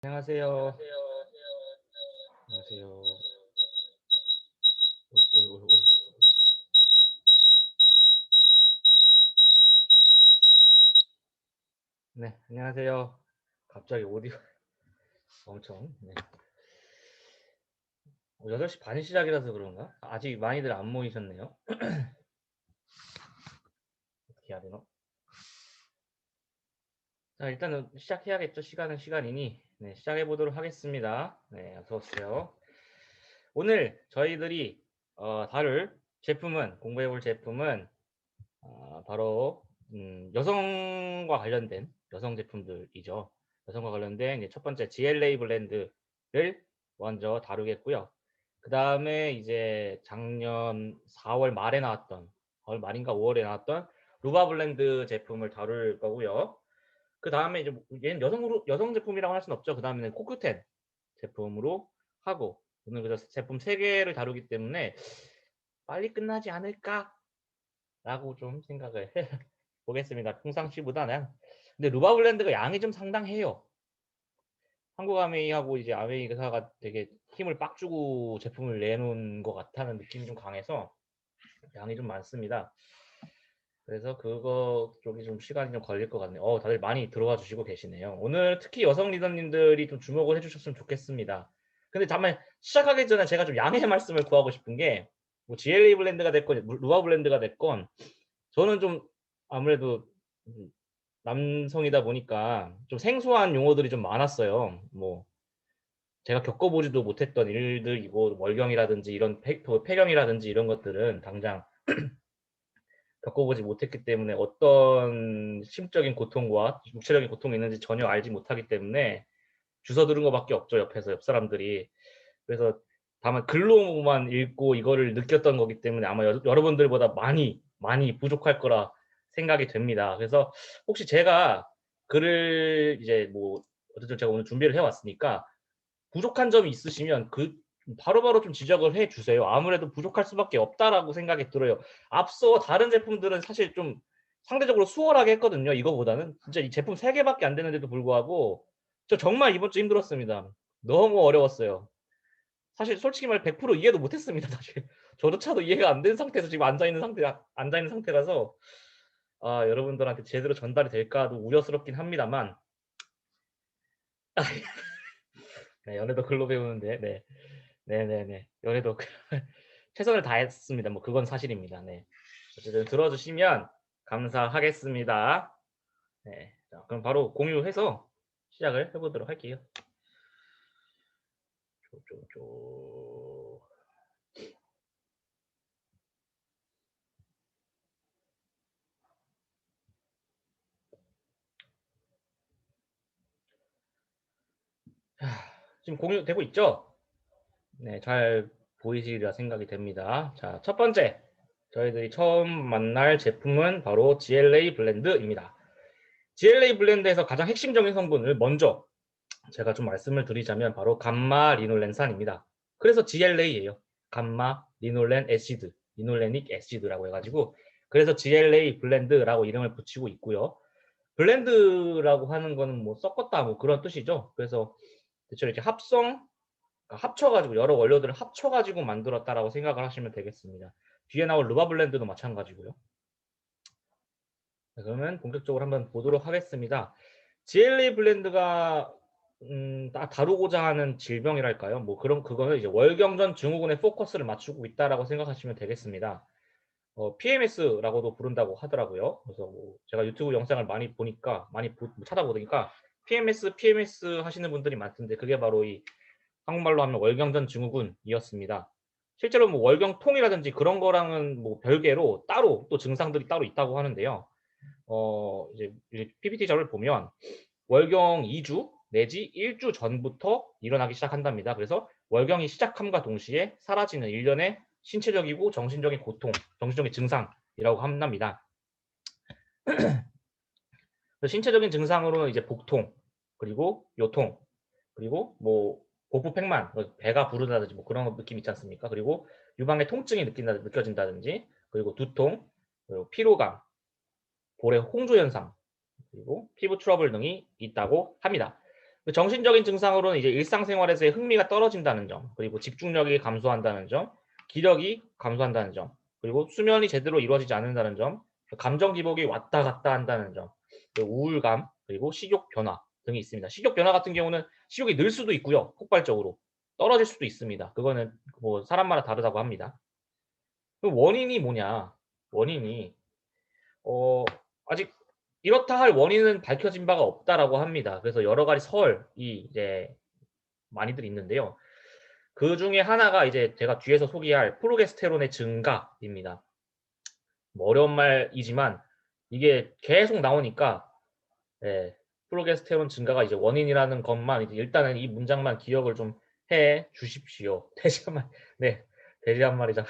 안녕하세요. 안녕하세요. 어이, 어이, 어이, 어이. 네, 안녕하세요. 갑자기 오디오 엄청. 네. 8시 반 시작이라서 그런가? 아직 많이들 안 모이셨네요. 어떻게 해야 되나? 자, 일단은 시작해야겠죠. 시간은 시간이니. 네, 시작해 보도록 하겠습니다. 네, 어서 오세요. 오늘 저희들이 다룰 제품은, 공부해 볼 제품은 바로 여성과 관련된 여성 제품들이죠. 여성과 관련된 이제 첫 번째 GLA 블렌드를 먼저 다루겠고요. 그 다음에 이제 작년 4월 말에 나왔던 4월 말인가 5월에 나왔던 루바 블렌드 제품을 다룰 거고요. 그 다음에 이제 얘는 여성 제품이라고 할 수는 없죠. 그 다음에는 코큐텐 제품으로 하고 오늘 그래서 제품 3개를 다루기 때문에 빨리 끝나지 않을까 라고 좀 생각을 보겠습니다. 평상시보다는. 근데 루바 블렌드가 양이 좀 상당해요. 한국 아메이하고 이제 아메이 회사가 되게 힘을 빡 주고 제품을 내놓은 것 같다는 느낌이 좀 강해서 양이 좀 많습니다. 그래서 그거 쪽이 좀 시간이 좀 걸릴 것 같네요. 다들 많이 들어와 주시고 계시네요. 오늘 특히 여성 리더님들이 좀 주목을 해주셨으면 좋겠습니다. 근데 다만 시작하기 전에 제가 좀 양해 말씀을 구하고 싶은 게, 뭐 GLA 블렌드가 됐건 루바 블렌드가 됐건 저는 좀 아무래도 남성이다 보니까 좀 생소한 용어들이 좀 많았어요. 뭐 제가 겪어보지도 못했던 일들이고, 월경이라든지 이런 폐경이라든지 이런 것들은 당장 겪어보지 못했기 때문에 어떤 심적인 고통과 육체적인 고통이 있는지 전혀 알지 못하기 때문에 주워 들은 것밖에 없죠. 옆에서 옆 사람들이. 그래서 다만 글로만 읽고 이거를 느꼈던 거기 때문에 아마 여러분들보다 많이 부족할 거라 생각이 됩니다. 그래서 혹시 제가 글을 이제 뭐 어쨌든 제가 오늘 준비를 해왔으니까 부족한 점이 있으시면 그 바로바로 좀 지적을 해 주세요. 아무래도 부족할 수밖에 없다라고 생각이 들어요. 앞서 다른 제품들은 사실 좀 상대적으로 수월하게 했거든요. 이거보다는 진짜 이 제품 3개밖에 안 되는데도 불구하고 저 정말 이번 주 힘들었습니다. 너무 어려웠어요. 사실 솔직히 말해 100% 이해도 못했습니다. 사실 저조차도 이해가 안 된 상태에서 지금 앉아 있는 상태라서 여러분들한테 제대로 전달이 될까도 우려스럽긴 합니다만 네, 연애도 글로 배우는데 네. 네네네. 연애도 최선을 다했습니다. 뭐 그건 사실입니다. 네. 어쨌든 들어주시면 감사하겠습니다. 네. 자, 그럼 바로 공유해서 시작을 해보도록 할게요. 쪼쪼쪼. 지금 공유되고 있죠? 네, 잘 보이시리라 생각이 됩니다. 자, 첫 번째 저희들이 처음 만날 제품은 바로 GLA 블렌드입니다. GLA 블렌드에서 가장 핵심적인 성분을 먼저 제가 좀 말씀을 드리자면 바로 감마 리놀렌산입니다. 그래서 GLA예요. 감마 리놀렌 애시드, 리놀레닉 애시드라고 해가지고 그래서 GLA 블렌드라고 이름을 붙이고 있고요. 블렌드라고 하는 거는 뭐 섞었다 뭐 그런 뜻이죠. 그래서 대체 이렇게 합쳐가지고 여러 원료들을 합쳐가지고 만들었다라고 생각을 하시면 되겠습니다. 뒤에 나올 루바 블렌드도 마찬가지고요. 그러면 본격적으로 한번 보도록 하겠습니다. GLA 블렌드가 다루고자 하는 질병이랄까요? 뭐 그런 그거는 이제 월경전 증후군에 포커스를 맞추고 있다라고 생각하시면 되겠습니다. PMS라고도 부른다고 하더라고요. 그래서 뭐 제가 유튜브 영상을 많이 보니까 찾아보니까 PMS 하시는 분들이 많던데 그게 바로 이 한국말로 하면 월경전 증후군이었습니다. 실제로 뭐 월경통이라든지 그런 거랑은 뭐 별개로 따로 또 증상들이 따로 있다고 하는데요. 이제 PPT 자료를 보면 월경 2주 내지 1주 전부터 일어나기 시작한답니다. 그래서 월경이 시작함과 동시에 사라지는 일련의 신체적이고 정신적인 고통, 정신적인 증상이라고 한답니다. 신체적인 증상으로는 이제 복통, 그리고 요통, 그리고 뭐 복부팽만, 배가 부르다든지 뭐 그런 느낌 있지 않습니까? 그리고 유방의 통증이 느껴진다든지, 그리고 두통, 그리고 피로감, 볼의 홍조 현상, 그리고 피부 트러블 등이 있다고 합니다. 정신적인 증상으로는 이제 일상생활에서의 흥미가 떨어진다는 점, 그리고 집중력이 감소한다는 점, 기력이 감소한다는 점, 그리고 수면이 제대로 이루어지지 않는다는 점, 감정 기복이 왔다 갔다 한다는 점, 우울감, 그리고 식욕 변화 등이 있습니다. 식욕 변화 같은 경우는 식욕이 늘 수도 있고요. 폭발적으로 떨어질 수도 있습니다. 그거는 뭐 사람마다 다르다고 합니다. 그럼 원인이 뭐냐? 원인이 아직 이렇다 할 원인은 밝혀진 바가 없다라고 합니다. 그래서 여러 가지 설이 이제 많이들 있는데요. 그 중에 하나가 이제 제가 뒤에서 소개할 프로게스테론의 증가입니다. 뭐 어려운 말이지만 이게 계속 나오니까 예, 프로게스테론 증가가 이제 원인이라는 것만 이제 일단은 이 문장만 기억을 좀 해 주십시오. 돼지 한 마리, 네, 돼지 한 마리잖아.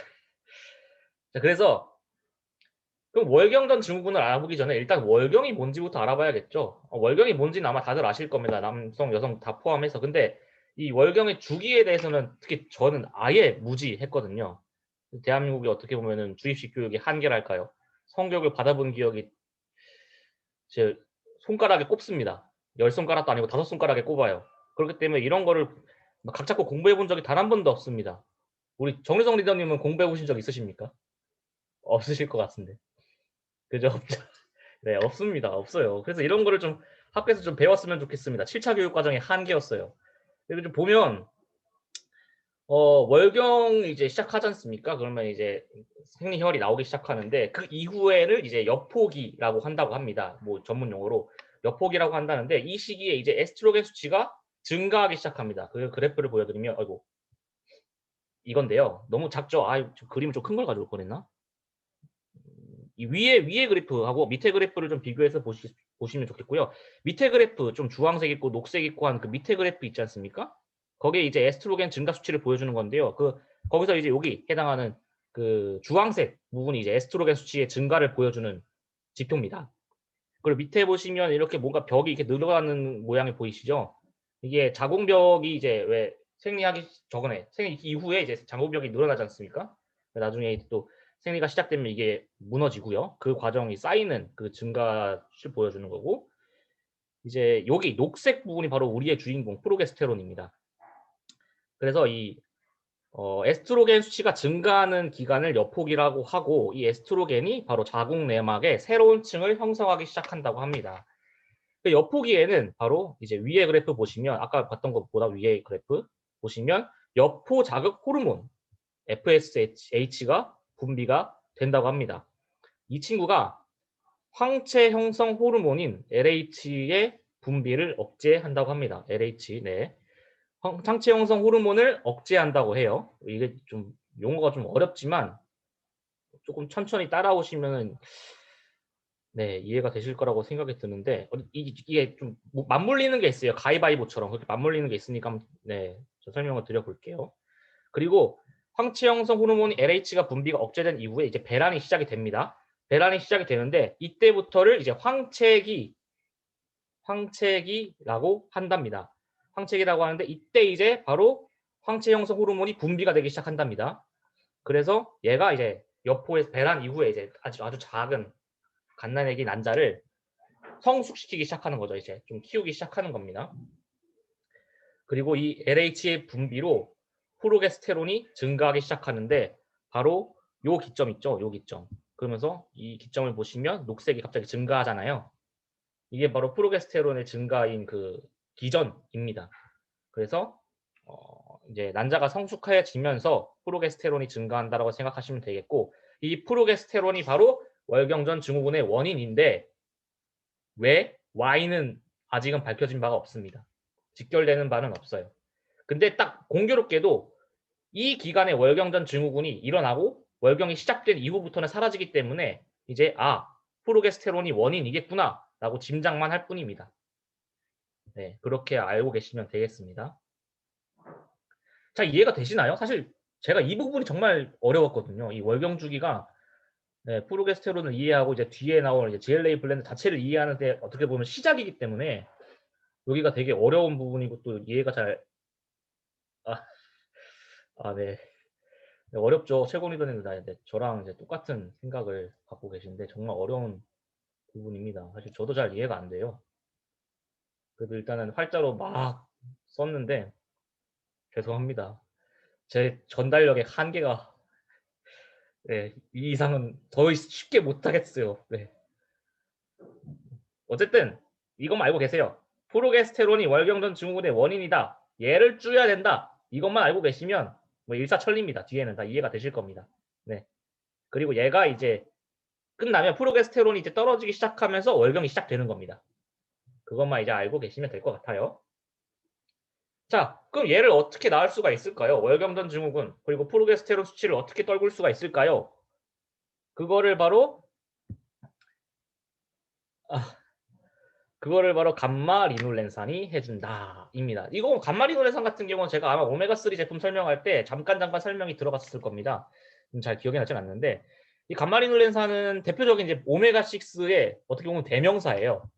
자, 그래서 그럼 월경전 증후군을 알아보기 전에 일단 월경이 뭔지부터 알아봐야겠죠. 월경이 뭔지는 아마 다들 아실 겁니다. 남성, 여성 다 포함해서. 근데 이 월경의 주기에 대해서는 특히 저는 아예 무지했거든요. 대한민국이 어떻게 보면은 주입식 교육의 한계랄까요? 성교육을 받아본 기억이 제 손가락에 꼽습니다. 10손가락도 아니고 5손가락에 꼽아요. 그렇기 때문에 이런 거를 각 잡고 공부해 본 적이 단 한 번도 없습니다. 우리 정리성 리더님은 공부해 보신 적 있으십니까? 없으실 것 같은데. 그죠? 없죠. 네, 없습니다. 없어요. 그래서 이런 거를 좀 학교에서 좀 배웠으면 좋겠습니다. 7차 교육 과정의 한계였어요. 그리고 좀 보면 월경 이제 시작하지 않습니까? 그러면 이제 생리혈이 나오기 시작하는데 그 이후에를 이제 여포기라고 한다고 합니다. 뭐 전문 용어로 여포기라고 한다는데 이 시기에 이제 에스트로겐 수치가 증가하기 시작합니다. 그 그래프를 보여드리면 아이고 이건데요. 너무 작죠? 아, 그림 좀 큰 걸 가져올 뻔했나? 이 위에 그래프하고 밑에 그래프를 좀 비교해서 보시면 좋겠고요. 밑에 그래프 좀 주황색 있고 녹색 있고 한 그 밑에 그래프 있지 않습니까? 거기에 이제 에스트로겐 증가 수치를 보여주는 건데요. 거기서 이제 여기 해당하는 그 주황색 부분이 이제 에스트로겐 수치의 증가를 보여주는 지표입니다. 그리고 밑에 보시면 이렇게 뭔가 벽이 이렇게 늘어나는 모양이 보이시죠? 이게 자궁벽이 이제 왜 생리하기 전에 생리 이후에 이제 자궁벽이 늘어나지 않습니까? 나중에 또 생리가 시작되면 이게 무너지고요. 그 과정이 쌓이는 그 증가를 보여주는 거고 이제 여기 녹색 부분이 바로 우리의 주인공 프로게스테론입니다. 그래서 이 에스트로겐 수치가 증가하는 기간을 여포기라고 하고 이 에스트로겐이 바로 자궁 내막에 새로운 층을 형성하기 시작한다고 합니다. 그 여포기에는 바로 이제 위에 그래프 보시면 아까 봤던 것보다 위에 그래프 보시면 여포 자극 호르몬 FSH가 분비가 된다고 합니다. 이 친구가 황체 형성 호르몬인 LH의 분비를 억제한다고 합니다. LH, 네. 황체 형성 호르몬을 억제한다고 해요. 이게 좀 용어가 좀 어렵지만 조금 천천히 따라오시면 네, 이해가 되실 거라고 생각이 드는데 이게 좀 맞물리는 게 있어요. 가위바위보처럼 그렇게 맞물리는 게 있으니까 네, 저 설명을 드려볼게요. 그리고 황체 형성 호르몬 LH가 분비가 억제된 이후에 이제 배란이 시작이 됩니다. 배란이 시작이 되는데 이때부터를 이제 황체기라고 한답니다. 황체기라고 하는데 이때 이제 바로 황체 형성 호르몬이 분비가 되기 시작한답니다. 그래서 얘가 이제 여포에서 배란 이후에 이제 아주 작은 갓난아기 난자를 성숙시키기 시작하는 거죠. 이제 좀 키우기 시작하는 겁니다. 그리고 이 LH의 분비로 프로게스테론이 증가하기 시작하는데 바로 요 기점 있죠. 요 기점. 그러면서 이 기점을 보시면 녹색이 갑자기 증가하잖아요. 이게 바로 프로게스테론의 증가인 그 기전입니다. 그래서 이제 난자가 성숙해지면서 프로게스테론이 증가한다라고 생각하시면 되겠고 이 프로게스테론이 바로 월경전 증후군의 원인인데 왜 Y는 아직은 밝혀진 바가 없습니다. 직결되는 바는 없어요. 근데 딱 공교롭게도 이 기간에 월경전 증후군이 일어나고 월경이 시작된 이후부터는 사라지기 때문에 이제 프로게스테론이 원인이겠구나 라고 짐작만 할 뿐입니다. 네, 그렇게 알고 계시면 되겠습니다. 자, 이해가 되시나요? 사실 제가 이 부분이 정말 어려웠거든요. 이 월경 주기가 네, 프로게스테론을 이해하고 이제 뒤에 나올 이제 GLA 블렌드 자체를 이해하는데 어떻게 보면 시작이기 때문에 여기가 되게 어려운 부분이고 또 이해가 잘 아, 네. 네, 어렵죠. 최고 리더님도 다 이제 저랑 이제 똑같은 생각을 갖고 계신데 정말 어려운 부분입니다. 사실 저도 잘 이해가 안 돼요. 그래도 일단은 활자로 막 썼는데 죄송합니다. 제 전달력의 한계가 네, 이 이상은 더 쉽게 못하겠어요. 네. 어쨌든 이것만 알고 계세요. 프로게스테론이 월경전 증후군의 원인이다. 얘를 줄여야 된다. 이것만 알고 계시면 뭐 일사천리입니다. 뒤에는 다 이해가 되실 겁니다. 네. 그리고 얘가 이제 끝나면 프로게스테론이 이제 떨어지기 시작하면서 월경이 시작되는 겁니다. 그것만 이제 알고 계시면 될 것 같아요. 자, 그럼 얘를 어떻게 나을 수가 있을까요? 월경전 증후군 그리고 프로게스테론 수치를 어떻게 떨굴 수가 있을까요? 그거를 바로 감마 리놀렌산이 해준다입니다. 이거 감마 리놀렌산 같은 경우는 제가 아마 오메가3 제품 설명할 때 잠깐 설명이 들어갔을 겁니다. 잘 기억이 나진 않는데 이 감마 리놀렌산은 대표적인 이제 오메가6의 어떻게 보면 대명사예요.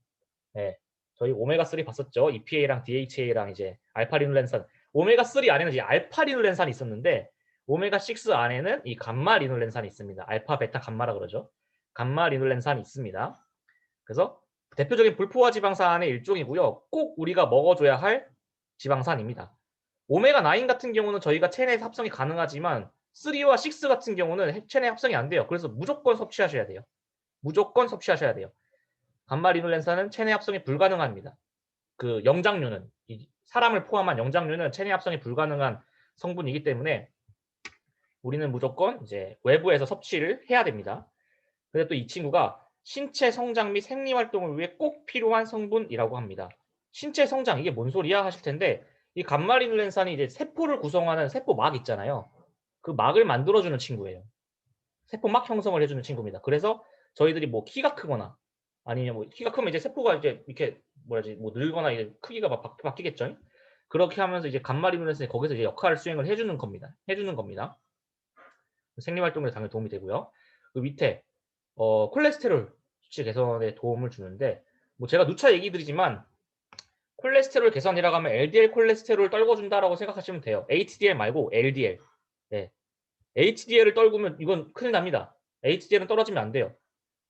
네. 저희 오메가3 봤었죠. EPA랑 DHA랑 이제 알파 리놀렌산. 오메가3 안에는 이제 알파 리놀렌산이 있었는데 오메가6 안에는 이 감마 리놀렌산이 있습니다. 알파, 베타, 감마라 그러죠. 감마 리놀렌산이 있습니다. 그래서 대표적인 불포화 지방산의 일종이고요. 꼭 우리가 먹어줘야 할 지방산입니다. 오메가9 같은 경우는 저희가 체내에서 합성이 가능하지만 3와 6 같은 경우는 체내 합성이 안 돼요. 그래서 무조건 섭취하셔야 돼요. 무조건 섭취하셔야 돼요. 감마리놀렌산은 체내 합성이 불가능합니다. 그 영장류는 사람을 포함한 영장류는 체내 합성이 불가능한 성분이기 때문에 우리는 무조건 이제 외부에서 섭취를 해야 됩니다. 근데 또 이 친구가 신체 성장 및 생리 활동을 위해 꼭 필요한 성분이라고 합니다. 신체 성장 이게 뭔 소리야 하실 텐데 이 감마리놀렌산이 이제 세포를 구성하는 세포막 있잖아요. 그 막을 만들어주는 친구예요. 세포막 형성을 해주는 친구입니다. 그래서 저희들이 뭐 키가 크거나 아니면 뭐 키가 크면 이제 세포가 이제 이렇게 뭐라지 뭐 늘거나 이제 크기가 막 바뀌겠죠. 그렇게 하면서 이제 감마리놀렌산이 거기서 이제 역할을 수행을 해주는 겁니다. 생리 활동에 당연히 도움이 되고요. 그 밑에 콜레스테롤 수치 개선에 도움을 주는데 뭐 제가 누차 얘기 드리지만 콜레스테롤 개선이라고 하면 LDL 콜레스테롤을 떨궈준다라고 생각하시면 돼요. HDL 말고 LDL. 네. HDL을 떨구면 이건 큰일 납니다. HDL은 떨어지면 안 돼요.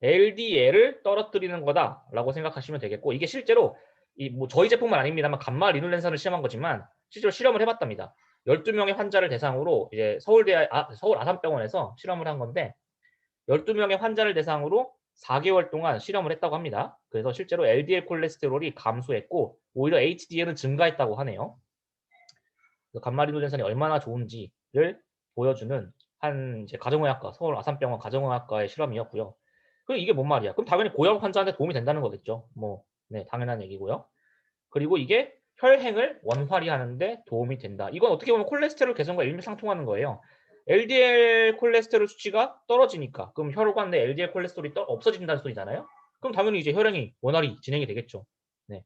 LDL을 떨어뜨리는 거다라고 생각하시면 되겠고 이게 실제로 뭐 저희 제품은 아닙니다만 감마 리놀렌산을 시험한 거지만 실제로 실험을 해봤답니다. 12명의 환자를 대상으로 이제 서울 아산병원에서 실험을 한 건데 12명의 환자를 대상으로 4개월 동안 실험을 했다고 합니다. 그래서 실제로 LDL 콜레스테롤이 감소했고 오히려 HDL은 증가했다고 하네요. 감마리놀렌산이 얼마나 좋은지를 보여주는 한 이제 가정의학과 서울 아산병원 가정의학과의 실험이었고요. 그럼 이게 뭔 말이야? 그럼 당연히 고혈압 환자한테 도움이 된다는 거겠죠. 뭐, 네, 당연한 얘기고요. 그리고 이게 혈행을 원활히 하는데 도움이 된다. 이건 어떻게 보면 콜레스테롤 개선과 일맥상통하는 거예요. LDL 콜레스테롤 수치가 떨어지니까 그럼 혈관 내 LDL 콜레스테롤이 없어진다는 소리잖아요. 그럼 당연히 이제 혈행이 원활히 진행이 되겠죠. 네.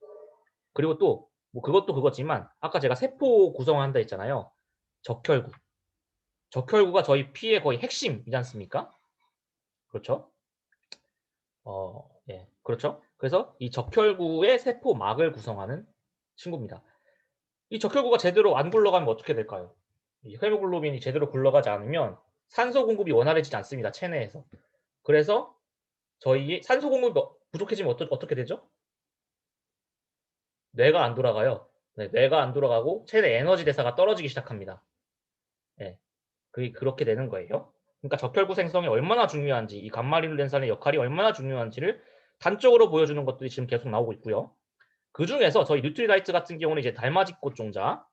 그리고 또 뭐 그것도 그거지만 아까 제가 세포 구성한다 했잖아요. 적혈구. 적혈구가 저희 피의 거의 핵심이지 않습니까? 그렇죠? 예, 그렇죠. 그래서 이 적혈구의 세포막을 구성하는 친구입니다. 이 적혈구가 제대로 안 굴러가면 어떻게 될까요? 이 헤모글로빈이 제대로 굴러가지 않으면 산소 공급이 원활해지지 않습니다. 체내에서. 그래서 저희 산소 공급이 부족해지면 어떻게 되죠? 뇌가 안 돌아가요. 네, 뇌가 안 돌아가고 체내 에너지 대사가 떨어지기 시작합니다. 네, 그게 그렇게 되는 거예요. 그러니까 적혈구 생성이 얼마나 중요한지, 이 감마리놀렌산의 역할이 얼마나 중요한지를 단적으로 보여주는 것들이 지금 계속 나오고 있고요. 그 중에서 저희 뉴트리다이트 같은 경우는 이제 달맞이꽃 종자,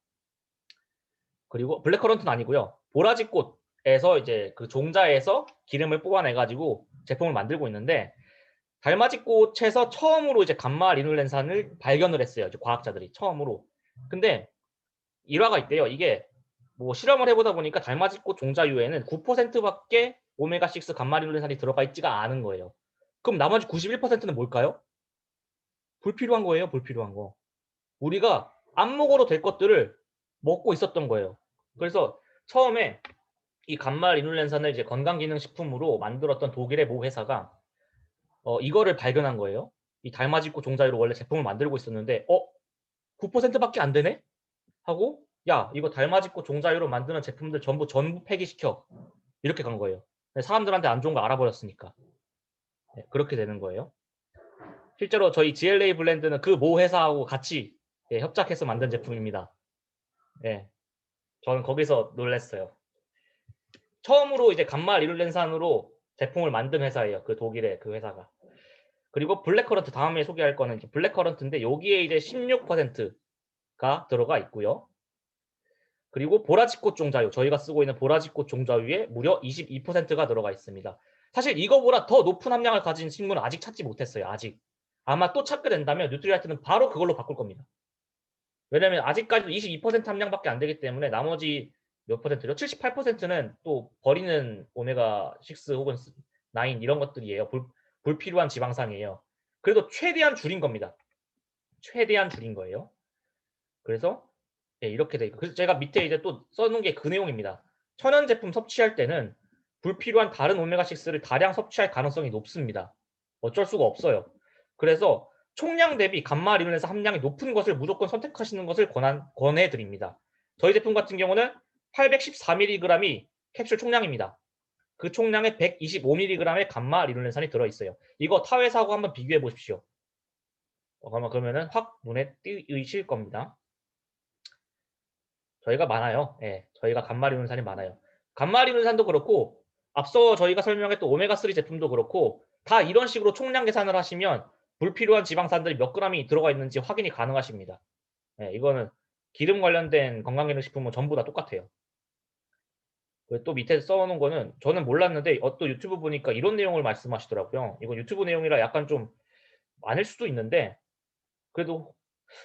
그리고 블랙커런트는 아니고요. 보라지꽃에서 이제 그 종자에서 기름을 뽑아내가지고 제품을 만들고 있는데 달맞이꽃에서 처음으로 이제 감마 리놀렌산을 발견을 했어요. 이제 과학자들이 처음으로. 근데 일화가 있대요. 이게 뭐 실험을 해보다 보니까 달맞이꽃 종자유에는 9%밖에 오메가6 감마 리놀렌산이 들어가 있지가 않은 거예요. 그럼 나머지 91%는 뭘까요? 불필요한 거예요. 불필요한 거. 우리가 안 먹어도 될 것들을 먹고 있었던 거예요. 그래서 처음에 이 감마 리놀렌산을 이제 건강기능식품으로 만들었던 독일의 모 회사가 이거를 발견한 거예요. 이 달맞이꽃 종자유로 원래 제품을 만들고 있었는데 9%밖에 안 되네? 하고 야 이거 달맞이꽃 종자유로 만드는 제품들 전부 폐기시켜. 이렇게 간 거예요. 사람들한테 안 좋은 거 알아버렸으니까. 네, 그렇게 되는 거예요. 실제로 저희 GLA 블렌드는 그 모 회사하고 같이 협작해서 만든 제품입니다. 예, 저는 거기서 놀랐어요. 처음으로 이제 감마 리룰렌산으로 제품을 만든 회사예요. 그 독일의 그 회사가. 그리고 블랙커런트 다음에 소개할 거는 이제 블랙커런트인데 여기에 이제 16%가 들어가 있고요. 그리고 보라지꽃 종자유, 저희가 쓰고 있는 보라지꽃 종자유에 무려 22%가 들어가 있습니다. 사실 이거보다 더 높은 함량을 가진 식물은 아직 찾지 못했어요. 아직. 아마 또 찾게 된다면 뉴트리아트는 바로 그걸로 바꿀 겁니다. 왜냐면 아직까지도 22% 함량밖에 안 되기 때문에 나머지 몇 퍼센트죠? 78%는 또 버리는 오메가6 혹은 9 이런 것들이에요. 불필요한 지방산이에요. 그래도 최대한 줄인 겁니다. 최대한 줄인 거예요. 그래서 이렇게 돼 있고, 그래서 제가 밑에 이제 또 써놓은 게 그 내용입니다. 천연 제품 섭취할 때는 불필요한 다른 오메가6를 다량 섭취할 가능성이 높습니다. 어쩔 수가 없어요. 그래서 총량 대비 감마 리논에서 함량이 높은 것을 무조건 선택하시는 것을 권해드립니다. 저희 제품 같은 경우는 814mg이 캡슐 총량입니다. 그 총량에 125mg의 감마 리논산이 들어있어요. 이거 타 회사하고 한번 비교해 보십시오. 그러면은 확 눈에 띄실 겁니다. 저희가 많아요. 예, 저희가 감마리논산이 많아요. 감마리논산도 그렇고 앞서 저희가 설명했던 오메가3 제품도 그렇고 다 이런 식으로 총량 계산을 하시면 불필요한 지방산들이 몇 g이 들어가 있는지 확인이 가능하십니다. 예, 이거는 기름 관련된 건강기능식품은 전부 다 똑같아요. 또 밑에 써놓은 거는 저는 몰랐는데 또 유튜브 보니까 이런 내용을 말씀하시더라고요. 이거 유튜브 내용이라 약간 좀 많을 수도 있는데 그래도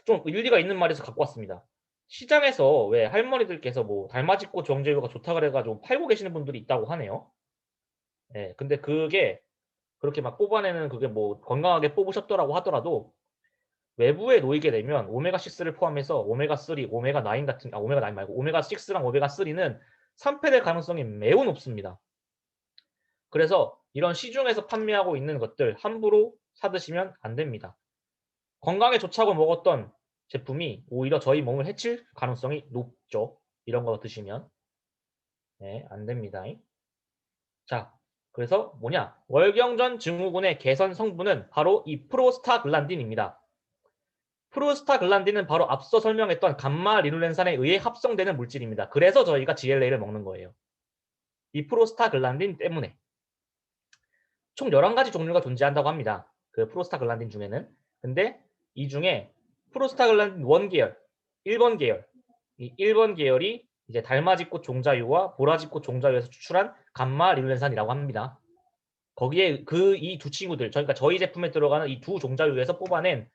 좀 일리가 있는 말에서 갖고 왔습니다. 시장에서 왜 할머니들께서 뭐 달맞이꽃 정제유가 좋다 그래가지고 팔고 계시는 분들이 있다고 하네요. 예, 근데 그게 그렇게 막 뽑아내는 그게 뭐 건강하게 뽑으셨더라고 하더라도 외부에 놓이게 되면 오메가6를 포함해서 오메가3, 오메가9 같은 오메가9 말고 오메가6랑 오메가3는 산패될 가능성이 매우 높습니다. 그래서 이런 시중에서 판매하고 있는 것들 함부로 사드시면 안 됩니다. 건강에 좋다고 먹었던 제품이 오히려 저희 몸을 해칠 가능성이 높죠. 이런 거 드시면. 네, 안 됩니다. 자, 그래서 뭐냐? 월경전 증후군의 개선 성분은 바로 이 프로스타글란딘입니다. 프로스타글란딘은 바로 앞서 설명했던 감마 리눌렌산에 의해 합성되는 물질입니다. 그래서 저희가 GLA를 먹는 거예요. 이 프로스타글란딘 때문에. 총 11가지 종류가 존재한다고 합니다. 그 프로스타글란딘 중에는. 근데 이 중에 프로스타글란딘 1계열, 1번 계열, 이 1번 계열이 이제 달맞이꽃 종자유와 보라지꽃 종자유에서 추출한 감마 리눌렌산이라고 합니다. 거기에 그 이 두 친구들, 그러니까 저희 제품에 들어가는 이 두 종자유에서 뽑아낸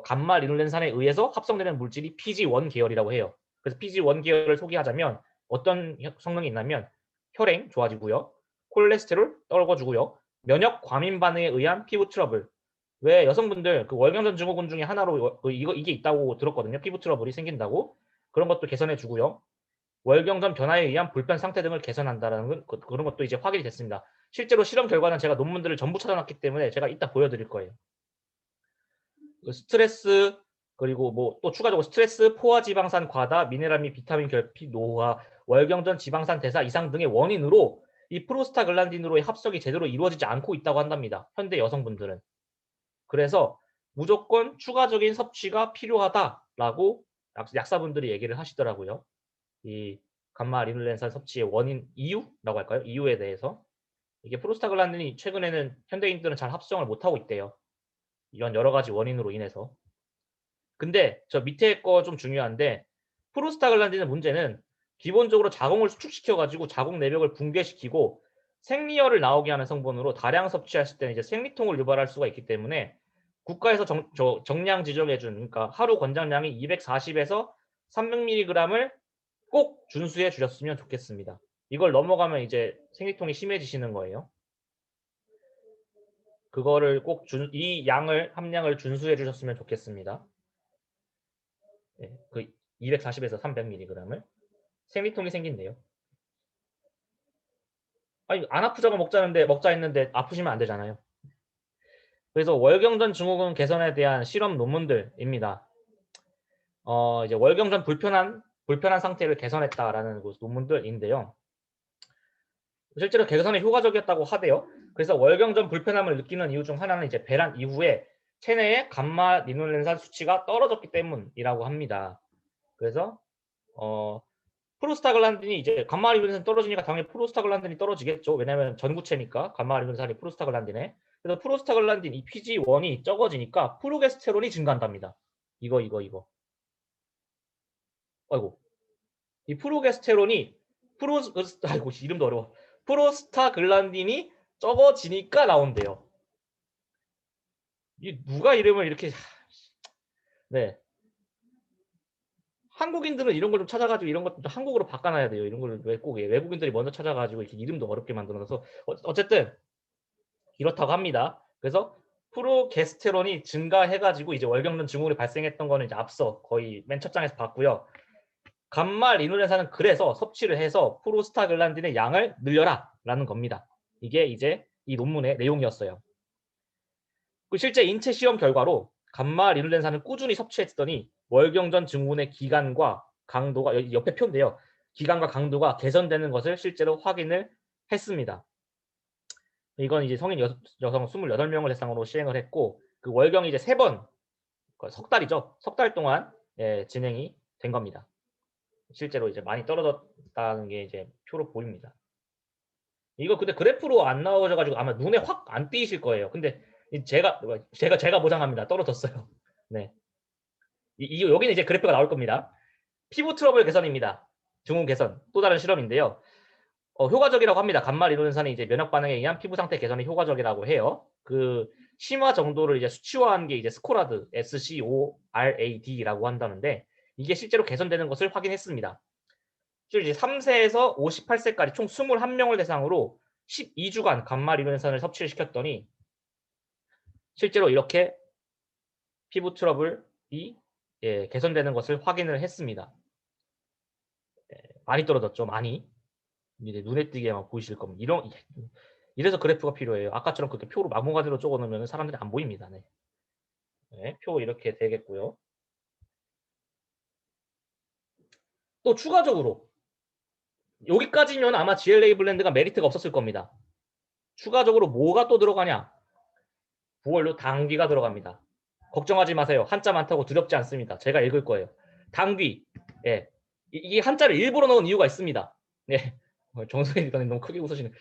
감마 리눌렌산에 의해서 합성되는 물질이 PG1 계열이라고 해요. 그래서 PG1 계열을 소개하자면 어떤 성능이 있냐면 혈행 좋아지고요. 콜레스테롤 떨궈주고요. 면역 과민 반응에 의한 피부 트러블. 왜 여성분들 그 월경전 증후군 중에 하나로 이게 있다고 들었거든요. 피부 트러블이 생긴다고. 그런 것도 개선해 주고요. 월경전 변화에 의한 불편 상태 등을 개선한다라는 그런 것도 이제 확인이 됐습니다. 실제로 실험 결과는 제가 논문들을 전부 찾아놨기 때문에 제가 이따 보여드릴 거예요. 스트레스 그리고 뭐 또 추가적으로 스트레스, 포화 지방산 과다, 미네랄 및 비타민 결핍, 노화, 월경전 지방산 대사 이상 등의 원인으로 이 프로스타글란딘으로의 합성이 제대로 이루어지지 않고 있다고 한답니다. 현대 여성분들은. 그래서 무조건 추가적인 섭취가 필요하다라고 약사분들이 얘기를 하시더라고요. 이 감마 리눌렌산 섭취의 원인 이유라고 할까요? 이유에 대해서. 이게 프로스타글란딘이 최근에는 현대인들은 잘 합성을 못하고 있대요. 이런 여러 가지 원인으로 인해서. 근데 저 밑에 거 좀 중요한데 프로스타글란딘의 문제는 기본적으로 자궁을 수축시켜 가지고 자궁 내벽을 붕괴시키고 생리혈을 나오게 하는 성분으로 다량 섭취했을 때는 이제 생리통을 유발할 수가 있기 때문에 국가에서 정량 지정해 준 그러니까 하루 권장량이 240에서 300mg을 꼭 준수해 주셨으면 좋겠습니다. 이걸 넘어가면 이제 생리통이 심해지시는 거예요. 그거를 꼭 이 함량을 준수해 주셨으면 좋겠습니다. 네, 그 240에서 300mg을 생리통이 생긴대요. 아니 안 아프자고 먹자 했는데 아프시면 안 되잖아요. 그래서 월경전 증후군 개선에 대한 실험 논문들입니다. 이제 월경전 불편한 상태를 개선했다라는 논문들인데요. 실제로 개선에 효과적이었다고 하대요. 그래서 월경전 불편함을 느끼는 이유 중 하나는 이제 배란 이후에 체내의 감마 리놀렌산 수치가 떨어졌기 때문이라고 합니다. 그래서 프로스타글란딘이 이제 감마 리놀렌산 떨어지니까 당연히 프로스타글란딘이 떨어지겠죠. 왜냐하면 전구체니까 감마 리놀렌산이 프로스타글란딘에. 그래서 프로스타글란딘 이 PG1이 적어지니까 프로게스테론이 증가한답니다. 이거. 아이고. 이 프로게스테론이 아이고 이름도 어려워. 프로스타글란딘이 적어지니까 나온대요. 이 누가 이름을 이렇게 네. 한국인들은 이런 걸 좀 찾아가지고 이런 것도 한국어로 바꿔놔야 돼요. 이런 걸 왜 꼭 외국인들이 먼저 찾아가지고 이렇게 이름도 어렵게 만들어서 어쨌든 이렇다고 합니다. 그래서 프로게스테론이 증가해가지고 이제 월경련 증후군이 발생했던 거는 이제 앞서 거의 맨 첫 장에서 봤고요. 감마 리놀렌산은 그래서 섭취를 해서 프로스타글란딘의 양을 늘려라라는 겁니다. 이게 이제 이 논문의 내용이었어요. 실제 인체 실험 결과로 감마 리놀렌산을 꾸준히 섭취했더니 월경전 증후군의 기간과 강도가 옆에 표인데요. 기간과 강도가 개선되는 것을 실제로 확인을 했습니다. 이건 이제 성인 여성 28명을 대상으로 시행을 했고 그 월경이 이제 3번 석 달이죠. 석 달 동안 진행이 된 겁니다. 실제로 이제 많이 떨어졌다는 게 이제 표로 보입니다. 이거 근데 그래프로 안 나오셔가지고 아마 눈에 확 안 띄실 거예요. 근데 제가 보장합니다. 떨어졌어요. 네. 여기는 이제 그래프가 나올 겁니다. 피부 트러블 개선입니다. 증후 개선 또 다른 실험인데요. 효과적이라고 합니다. 감마 리놀렌산이 이제 면역 반응에 의한 피부 상태 개선이 효과적이라고 해요. 그 심화 정도를 이제 수치화한 게 이제 스코라드 SCORAD라고 한다는데 이게 실제로 개선되는 것을 확인했습니다. 이제 3세에서 58세까지 총 21명을 대상으로 12주간 감마 리놀렌산을 섭취를 시켰더니 실제로 이렇게 피부 트러블이 개선되는 것을 확인을 했습니다. 많이 떨어졌죠, 많이. 이제 눈에 띄게만 보이실 겁니다. 이래서 그래프가 필요해요. 아까처럼 그렇게 표로 마구가지로 적어놓으면 사람들이 안 보입니다. 네. 네, 표 이렇게 되겠고요. 또 추가적으로 여기까지면 아마 GLA 블렌드가 메리트가 없었을 겁니다. 추가적으로 뭐가 또 들어가냐? 부원료 당귀가 들어갑니다. 걱정하지 마세요. 한자 많다고 두렵지 않습니다. 제가 읽을 거예요. 당귀. 예. 이게 한자를 일부러 넣은 이유가 있습니다. 예. 정선이 이거는 너무 크게 웃으시는.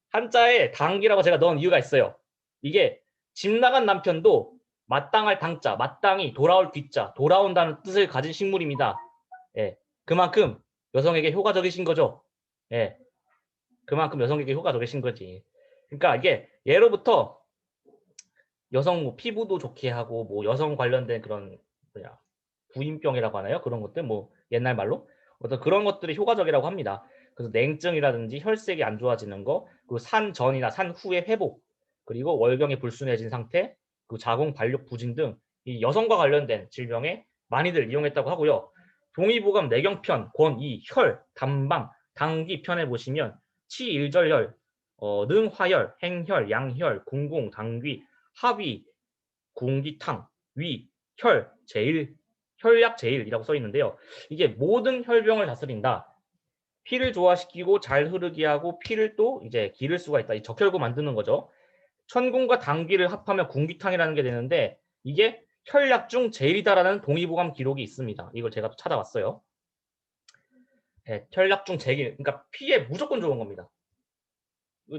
한자에 당귀라고 제가 넣은 이유가 있어요. 이게 집 나간 남편도 마땅할 당자, 마땅히 돌아올 귀자, 돌아온다는 뜻을 가진 식물입니다. 예. 그만큼 여성에게 효과적이신 거죠. 예. 그만큼 여성에게 효과적이신 거지. 그러니까 이게 예로부터 여성 뭐 피부도 좋게 하고 뭐 여성 관련된 그런 부인병이라고 하나요? 그런 것들 뭐 옛날 말로 어떤 그런 것들이 효과적이라고 합니다. 그래서 냉증이라든지 혈색이 안 좋아지는 거, 그리고 산 전이나 산 후의 회복, 그리고 월경이 불순해진 상태, 그 자궁 발육 부진 등 이 여성과 관련된 질병에 많이들 이용했다고 하고요. 동의보감 내경편, 권이, 혈, 담방, 당기 편에 보시면 치일절혈, 능화혈, 행혈, 양혈, 궁궁, 당귀, 하위, 궁기탕, 위, 혈, 제일, 혈약 제일이라고 써 있는데요. 이게 모든 혈병을 다스린다. 피를 조화시키고 잘 흐르게 하고 피를 또 이제 기를 수가 있다. 이 적혈구 만드는 거죠. 천궁과 당귀를 합하면 궁기탕이라는 게 되는데 이게 혈약 중 제일이다라는 동의보감 기록이 있습니다. 이걸 제가 또 찾아왔어요. 네, 혈약 중 제일, 그러니까 피에 무조건 좋은 겁니다.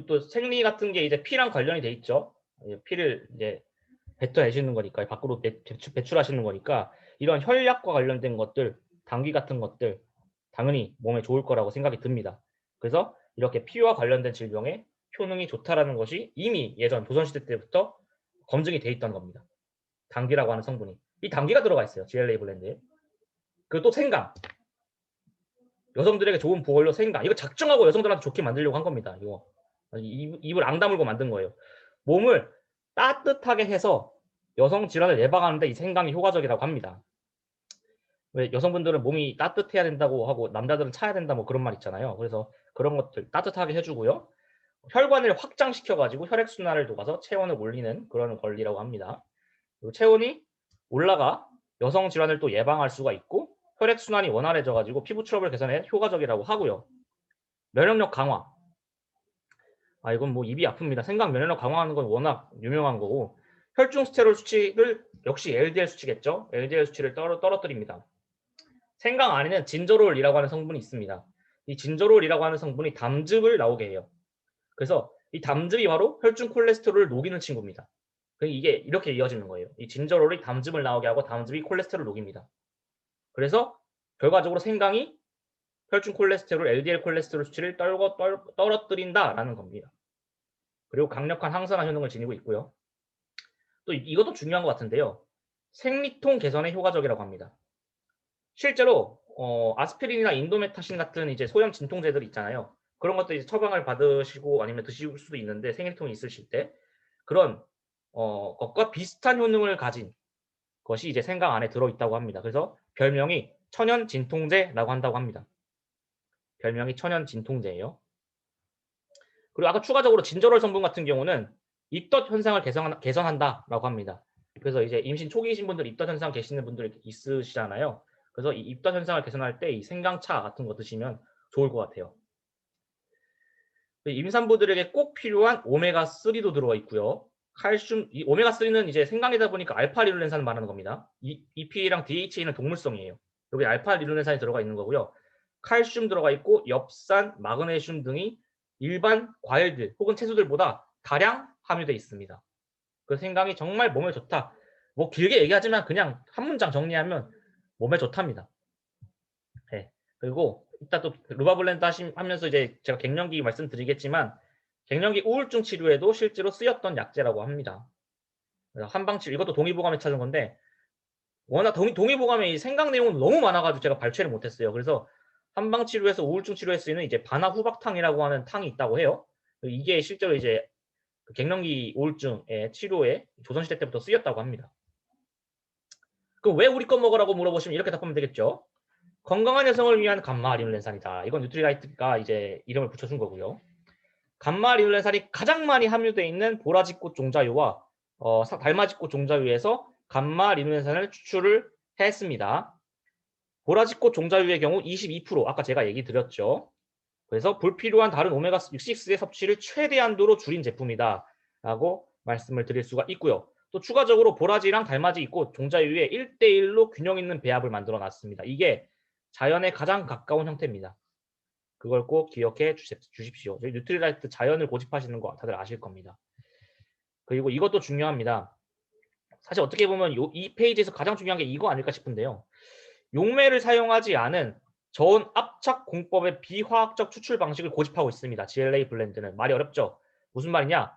또 생리 같은 게 이제 피랑 관련이 돼 있죠. 피를 이제 뱉어내시는 거니까 밖으로 배출하시는 거니까 이런 혈약과 관련된 것들, 당귀 같은 것들 당연히 몸에 좋을 거라고 생각이 듭니다. 그래서 이렇게 피와 관련된 질병에 효능이 좋다라는 것이 이미 예전 조선시대 때부터 검증이 돼 있던 겁니다. 당귀라고 하는 성분이. 이 당귀가 들어가 있어요. GLA 블렌드에. 그리고 또 생강. 여성들에게 좋은 보혈로 생강. 이거 작정하고 여성들한테 좋게 만들려고 한 겁니다. 이거. 입을 앙 다물고 만든 거예요. 몸을 따뜻하게 해서 여성 질환을 예방하는데 이 생강이 효과적이라고 합니다. 왜 여성분들은 몸이 따뜻해야 된다고 하고 남자들은 차야 된다 뭐 그런 말 있잖아요. 그래서 그런 것들 따뜻하게 해주고요. 혈관을 확장시켜가지고 혈액순환을 도와서 체온을 올리는 그런 원리라고 합니다. 그리고 체온이 올라가 여성 질환을 또 예방할 수가 있고 혈액순환이 원활해져가지고 피부 트러블 개선에 효과적이라고 하고요. 면역력 강화. 아, 이건 뭐 입이 아픕니다. 생강 면역력 강화하는 건 워낙 유명한 거고, 혈중 스테롤 수치를 역시 LDL 수치겠죠. LDL 수치를 떨어뜨립니다. 생강 안에는 진저롤이라고 하는 성분이 있습니다. 이 진저롤이라고 하는 성분이 담즙을 나오게 해요. 그래서 이 담즙이 바로 혈중 콜레스테롤을 녹이는 친구입니다. 이게 이렇게 이어지는 거예요. 이 진저롤이 담즙을 나오게 하고 담즙이 콜레스테롤을 녹입니다. 그래서 결과적으로 생강이 혈중 콜레스테롤, LDL 콜레스테롤 수치를 떨어뜨린다라는 겁니다. 그리고 강력한 항산화 효능을 지니고 있고요. 또 이것도 중요한 것 같은데요. 생리통 개선에 효과적이라고 합니다. 실제로 아스피린이나 인도메타신 같은 이제 소염 진통제들 있잖아요. 그런 것들 이제 처방을 받으시고 아니면 드실 수도 있는데 생리통이 있으실 때 그런 것과 비슷한 효능을 가진 것이 이제 생강 안에 들어있다고 합니다. 그래서 별명이 천연 진통제라고 한다고 합니다. 별명이 천연 진통제예요. 그리고 아까 추가적으로 진저롤 성분 같은 경우는 입덧 현상을 개선한다라고 합니다. 그래서 이제 임신 초기이신 분들 입덧 현상 계시는 분들 있으시잖아요. 그래서 이 입덧 현상을 개선할 때 이 생강차 같은 거 드시면 좋을 것 같아요. 임산부들에게 꼭 필요한 오메가3도 들어가 있고요. 칼슘, 이 오메가3는 이제 생강이다 보니까 알파리룰렌산을 말하는 겁니다. EPA랑 DHA는 동물성이에요. 여기 알파리룰렌산이 들어가 있는 거고요. 칼슘 들어가 있고 엽산, 마그네슘 등이 일반 과일들 혹은 채소들보다 다량 함유되어 있습니다. 그 생강이 정말 몸에 좋다. 뭐 길게 얘기하지만 그냥 한 문장 정리하면 몸에 좋답니다. 네. 그리고 이따 또 루바블렌드 하면서 이제 제가 갱년기 말씀드리겠지만 갱년기 우울증 치료에도 실제로 쓰였던 약재라고 합니다. 한방치료 이것도 동의보감에 찾은 건데 워낙 동의보감에 이 생강 내용은 너무 많아가지고 제가 발췌를 못했어요. 그래서 한방치료에서 우울증 치료에 쓰이는 이제 바나후박탕이라고 하는 탕이 있다고 해요. 이게 실제로 이제 갱년기 우울증의 치료에 조선시대 때부터 쓰였다고 합니다. 그럼 왜 우리 거 먹으라고 물어보시면 이렇게 답하면 되겠죠. 건강한 여성을 위한 감마리눌렌산이다. 이건 뉴트리라이트가 이제 이름을 붙여준 거고요. 감마리눌렌산이 가장 많이 함유되어 있는 보라지꽃 종자유와 달마지꽃 종자유에서 감마리눌렌산을 추출을 했습니다. 보라지꽃 종자유의 경우 22%, 아까 제가 얘기 드렸죠. 그래서 불필요한 다른 오메가6의 섭취를 최대한도로 줄인 제품이다 라고 말씀을 드릴 수가 있고요. 또 추가적으로 보라지랑 달맞이 꽃 종자유에 1대1로 균형 있는 배합을 만들어 놨습니다. 이게 자연에 가장 가까운 형태입니다. 그걸 꼭 기억해 주십시오. 저희 뉴트리라이트 자연을 고집하시는 거 다들 아실 겁니다. 그리고 이것도 중요합니다. 사실 어떻게 보면 이 페이지에서 가장 중요한 게 이거 아닐까 싶은데요. 용매를 사용하지 않은 저온 압착 공법의 비화학적 추출 방식을 고집하고 있습니다. GLA 블렌드는. 말이 어렵죠? 무슨 말이냐?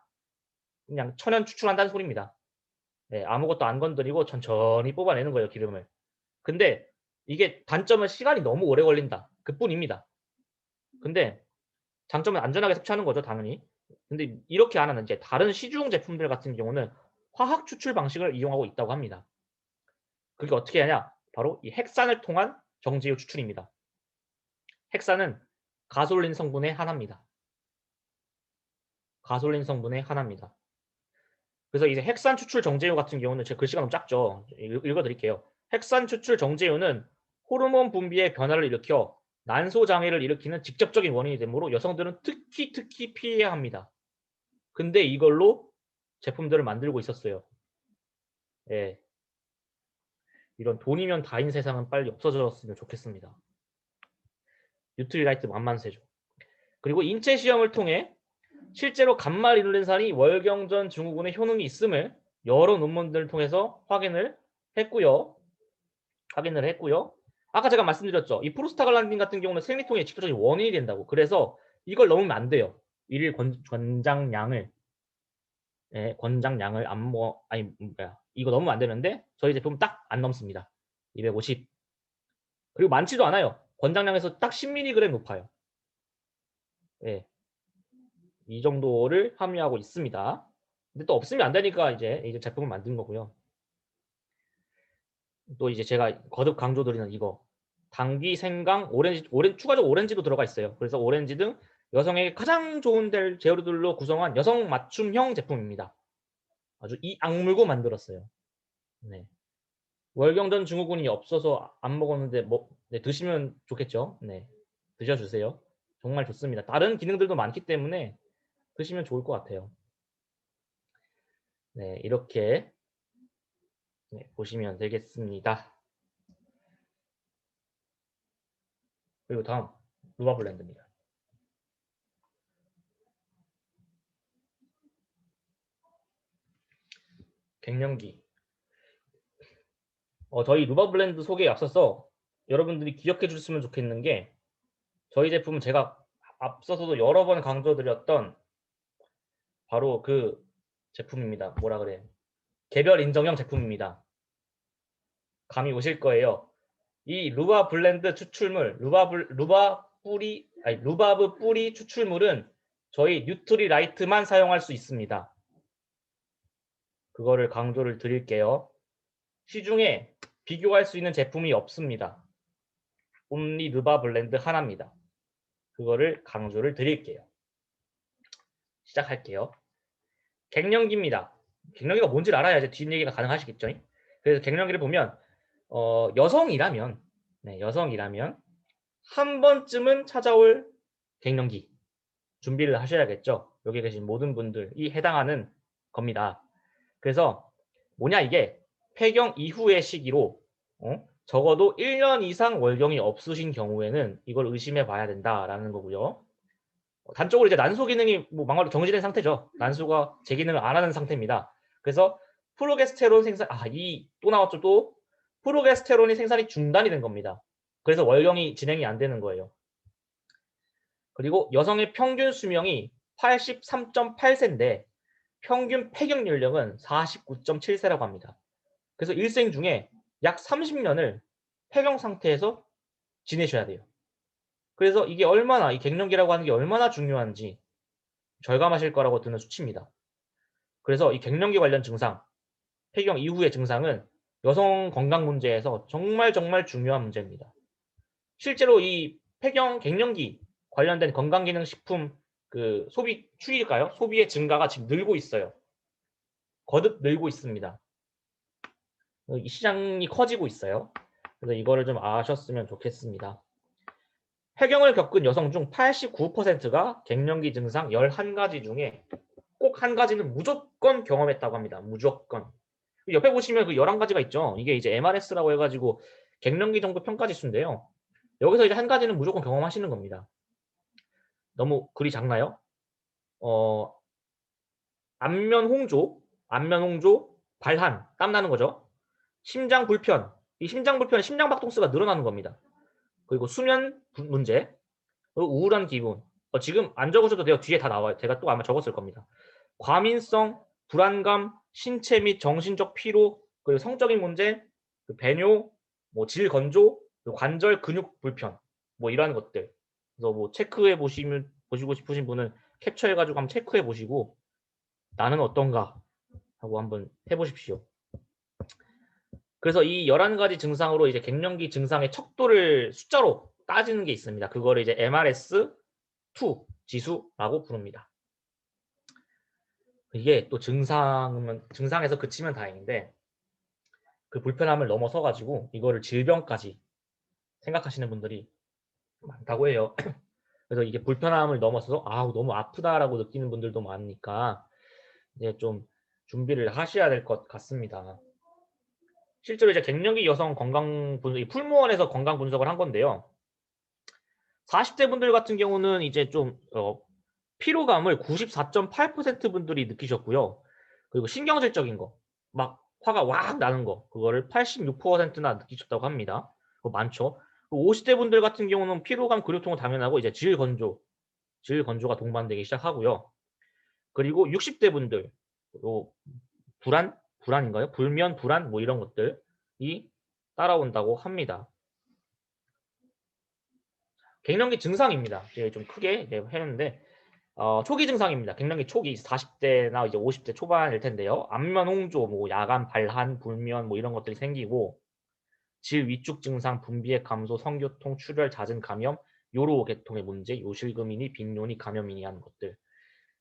그냥 천연 추출한다는 소리입니다. 네, 아무것도 안 건드리고 천천히 뽑아내는 거예요, 기름을. 근데 이게 단점은 시간이 너무 오래 걸린다. 그뿐입니다. 근데 장점은 안전하게 섭취하는 거죠, 당연히. 근데 이렇게 안 하는 이제 다른 시중 제품들 같은 경우는 화학 추출 방식을 이용하고 있다고 합니다. 그게 어떻게 하냐? 바로 이 핵산을 통한 정제유 추출입니다. 핵산은 가솔린 성분의 하나입니다. 가솔린 성분의 하나입니다. 그래서 이제 핵산 추출 정제유 같은 경우는 제 글씨가 너무 작죠. 읽어드릴게요. 핵산 추출 정제유는 호르몬 분비의 변화를 일으켜 난소 장애를 일으키는 직접적인 원인이 되므로 여성들은 특히 피해야 합니다. 근데 이걸로 제품들을 만들고 있었어요. 예. 이런 돈이면 다인 세상은 빨리 없어졌으면 좋겠습니다. 뉴트리라이트 만만세죠. 그리고 인체 시험을 통해 실제로 감마리눌렌산이 월경전 증후군의 효능이 있음을 여러 논문들을 통해서 확인을 했고요. 아까 제가 말씀드렸죠. 이 프로스타글란딘 같은 경우는 생리통의 직접적인 원인이 된다고. 그래서 이걸 넣으면 안 돼요. 일일 권장량을 안 이거 넣으면 안 되는데 저희 제품은 딱 안 넘습니다. 250. 그리고 많지도 않아요. 권장량에서 딱 10mg 높아요. 예. 이 정도를 함유하고 있습니다. 근데 또 없으면 안 되니까 이제 제품을 만든 거고요. 또 이제 제가 거듭 강조드리는 이거 당귀, 생강, 추가적으로 오렌지도 들어가 있어요. 그래서 오렌지 등 여성에게 가장 좋은 재료들로 구성한 여성 맞춤형 제품입니다. 아주 이 악물고 만들었어요. 네. 월경전 증후군이 없어서 안 먹었는데 네, 드시면 좋겠죠. 네, 드셔주세요. 정말 좋습니다. 다른 기능들도 많기 때문에 드시면 좋을 것 같아요. 네, 이렇게 네, 보시면 되겠습니다. 그리고 다음 루바블렌드입니다. 갱년기. 저희 루바블렌드 소개에 앞서서 여러분들이 기억해 주셨으면 좋겠는 게 저희 제품은 제가 앞서서도 여러 번 강조드렸던 바로 그 제품입니다. 뭐라 그래? 개별 인정형 제품입니다. 감이 오실 거예요. 이 루바블렌드 추출물, 루바브 뿌리 추출물은 저희 뉴트리라이트만 사용할 수 있습니다. 그거를 강조를 드릴게요. 시중에 비교할 수 있는 제품이 없습니다. 온리 루바블렌드 하나입니다. 그거를 강조를 드릴게요. 시작할게요. 갱년기입니다. 갱년기가 뭔지를 알아야 이제 뒷얘기가 가능하시겠죠. 그래서 갱년기를 보면 여성이라면 여성이라면 한 번쯤은 찾아올 갱년기 준비를 하셔야겠죠. 여기 계신 모든 분들이 해당하는 겁니다. 그래서 뭐냐 이게 폐경 이후의 시기로 적어도 1년 이상 월경이 없으신 경우에는 이걸 의심해 봐야 된다라는 거고요. 단적으로 이제 난소 기능이 막말로 정지된 상태죠. 난소가 제 기능을 안 하는 상태입니다. 그래서 프로게스테론 생산 또 나왔죠. 또 프로게스테론이 생산이 중단이 된 겁니다. 그래서 월경이 진행이 안 되는 거예요. 그리고 여성의 평균 수명이 83.8세인데 평균 폐경 연령은 49.7세라고 합니다. 그래서 일생 중에 약 30년을 폐경 상태에서 지내셔야 돼요. 그래서 이게 얼마나 이 갱년기라고 하는 게 얼마나 중요한지 절감하실 거라고 드는 수치입니다. 그래서 이 갱년기 관련 증상, 폐경 이후의 증상은 여성 건강 문제에서 정말 중요한 문제입니다. 실제로 이 갱년기 관련된 건강기능식품 그 소비 추이일까요? 소비의 증가가 지금 늘고 있어요. 거듭 늘고 있습니다. 이 시장이 커지고 있어요. 그래서 이거를 좀 아셨으면 좋겠습니다. 폐경을 겪은 여성 중 89%가 갱년기 증상 11가지 중에 꼭 한 가지는 무조건 경험했다고 합니다. 무조건. 옆에 보시면 그 11가지가 있죠. 이게 이제 MRS라고 해가지고 갱년기 정도 평가 지수인데요. 여기서 이제 한 가지는 무조건 경험하시는 겁니다. 너무 글이 작나요? 안면 홍조, 발한, 땀나는 거죠. 심장 불편, 이 심장 불편은 심장박동수가 늘어나는 겁니다. 그리고 수면 문제, 우울한 기분. 지금 안 적으셔도 돼요. 뒤에 다 나와요. 제가 또 아마 적었을 겁니다. 과민성, 불안감, 신체 및 정신적 피로, 그리고 성적인 문제, 배뇨, 질건조, 관절 근육 불편, 이러한 것들. 그래서 체크해 보시고 싶으신 분은 캡처해가지고 한번 체크해 보시고 나는 어떤가 하고 한번 해보십시오. 그래서 이 11가지 증상으로 이제 갱년기 증상의 척도를 숫자로 따지는 게 있습니다. 그거를 이제 MRS2 지수라고 부릅니다. 이게 또 증상에서 그치면 다행인데 그 불편함을 넘어서 가지고 이거를 질병까지 생각하시는 분들이 많다고 해요. 그래서 이게 불편함을 넘어서서 너무 아프다라고 느끼는 분들도 많으니까 이제 좀 준비를 하셔야 될 것 같습니다. 실제로 이제 갱년기 여성 건강 분석, 풀무원에서 건강 분석을 한 건데요. 40대 분들 같은 경우는 이제 좀 피로감을 94.8% 분들이 느끼셨고요. 그리고 신경질적인 거, 막 화가 왁 나는 거, 그거를 86%나 느끼셨다고 합니다. 그거 많죠. 50대 분들 같은 경우는 피로감, 근육통은 당연하고 이제 질건조가 동반되기 시작하고요. 그리고 60대 분들, 불안인가요? 불면, 불안, 이런 것들이 따라온다고 합니다. 갱년기 증상입니다. 제가 좀 크게 했는데 초기 증상입니다. 갱년기 초기 40대나 이제 50대 초반일 텐데요. 안면 홍조, 야간 발한, 불면 이런 것들이 생기고 질 위축 증상, 분비액 감소, 성교통, 출혈, 잦은 감염, 요로 계통의 문제, 요실금이니 빈뇨니 감염이니 하는 것들.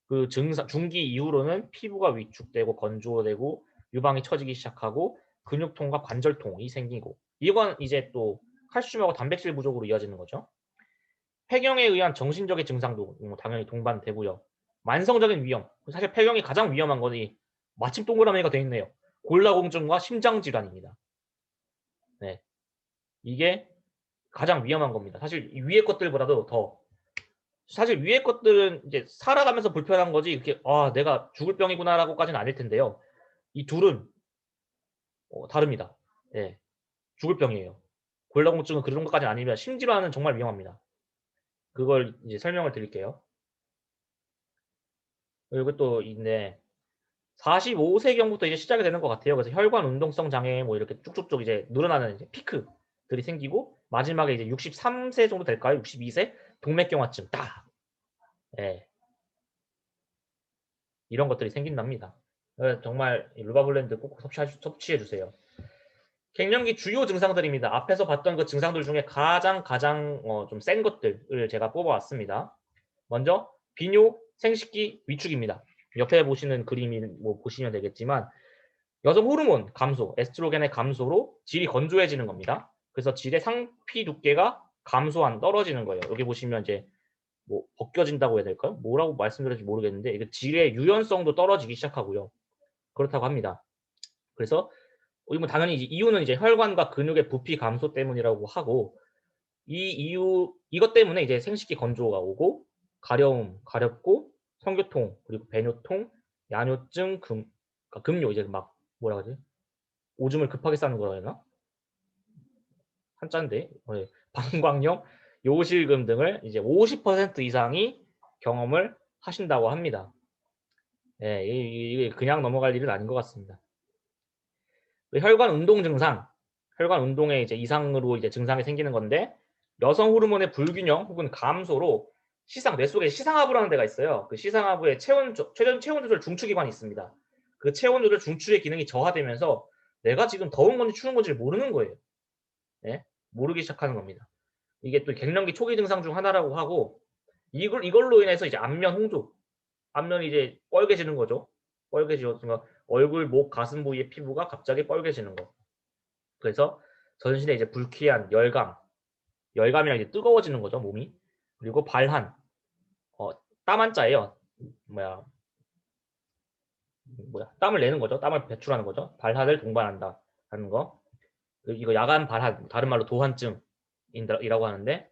그 증상 중기 이후로는 피부가 위축되고 건조되고 유방이 처지기 시작하고 근육통과 관절통이 생기고 이건 이제 또 칼슘하고 단백질 부족으로 이어지는 거죠. 폐경에 의한 정신적인 증상도 당연히 동반되고요. 만성적인 위험. 사실 폐경이 가장 위험한 거니 마침 동그라미가 되어 있네요. 골다공증과 심장질환입니다. 네. 이게 가장 위험한 겁니다. 사실 위에 것들보다도 더. 사실 위에 것들은 이제 살아가면서 불편한 거지 이렇게 내가 죽을 병이구나라고까지는 아닐 텐데요. 이 둘은 다릅니다. 예. 죽을 병이에요. 골다공증은 그 정도까지는 아니면 심질환은 정말 위험합니다. 그걸 이제 설명을 드릴게요. 그리고 또 있네. 45세경부터 이제 시작이 되는 것 같아요. 그래서 혈관 운동성 장애 뭐 이렇게 쭉쭉쭉 이제 늘어나는 이제 피크들이 생기고 마지막에 이제 63세 정도 될까요? 62세 동맥경화증 딱. 예. 이런 것들이 생긴답니다. 정말 루바블렌드 꼭 섭취해 주세요. 갱년기 주요 증상들입니다. 앞에서 봤던 그 증상들 중에 가장 좀 센 것들을 제가 뽑아왔습니다. 먼저 비뇨, 생식기, 위축입니다. 옆에 보시는 그림이 뭐 보시면 되겠지만 여성 호르몬 감소, 에스트로겐의 감소로 질이 건조해지는 겁니다. 그래서 질의 상피 두께가 떨어지는 거예요. 여기 보시면 이제 뭐 벗겨진다고 해야 될까요? 뭐라고 말씀드릴지 모르겠는데 이게 질의 유연성도 떨어지기 시작하고요. 그렇다고 합니다. 그래서 이건 당연히 이유는 이제 혈관과 근육의 부피 감소 때문이라고 하고 이것 때문에 이제 생식기 건조가 오고 가려움, 가렵고 성교통, 그리고 배뇨통, 야뇨증, 금요 이제 막 뭐라 그러지? 오줌을 급하게 싸는 거라 해야 되나? 한자인데 방광염, 요실금 등을 이제 50% 이상이 경험을 하신다고 합니다. 예, 이게 그냥 넘어갈 일은 아닌 것 같습니다. 혈관 운동 증상, 혈관 운동의 이제 이상으로 이제 증상이 생기는 건데 여성 호르몬의 불균형 혹은 감소로 뇌 속에 시상하부라는 데가 있어요. 그 시상하부에 체온 조절 중추기관이 있습니다. 그 체온 조절 중추의 기능이 저하되면서 내가 지금 더운 건지 추운 건지를 모르는 거예요. 네? 모르기 시작하는 겁니다. 이게 또 갱년기 초기 증상 중 하나라고 하고 이걸로 인해서 이제 안면 홍조, 안면이 이제 뻘개지는 거죠. 뻘개지고 얼굴, 목, 가슴 부위의 피부가 갑자기 뻘개지는 거. 그래서 전신에 이제 불쾌한 열감이랑 이제 뜨거워지는 거죠, 몸이. 그리고 발한, 땀 한자예요. 땀을 내는 거죠. 땀을 배출하는 거죠. 발한을 동반한다 하는 거. 이거 야간 발한, 다른 말로 도한증이라고 하는데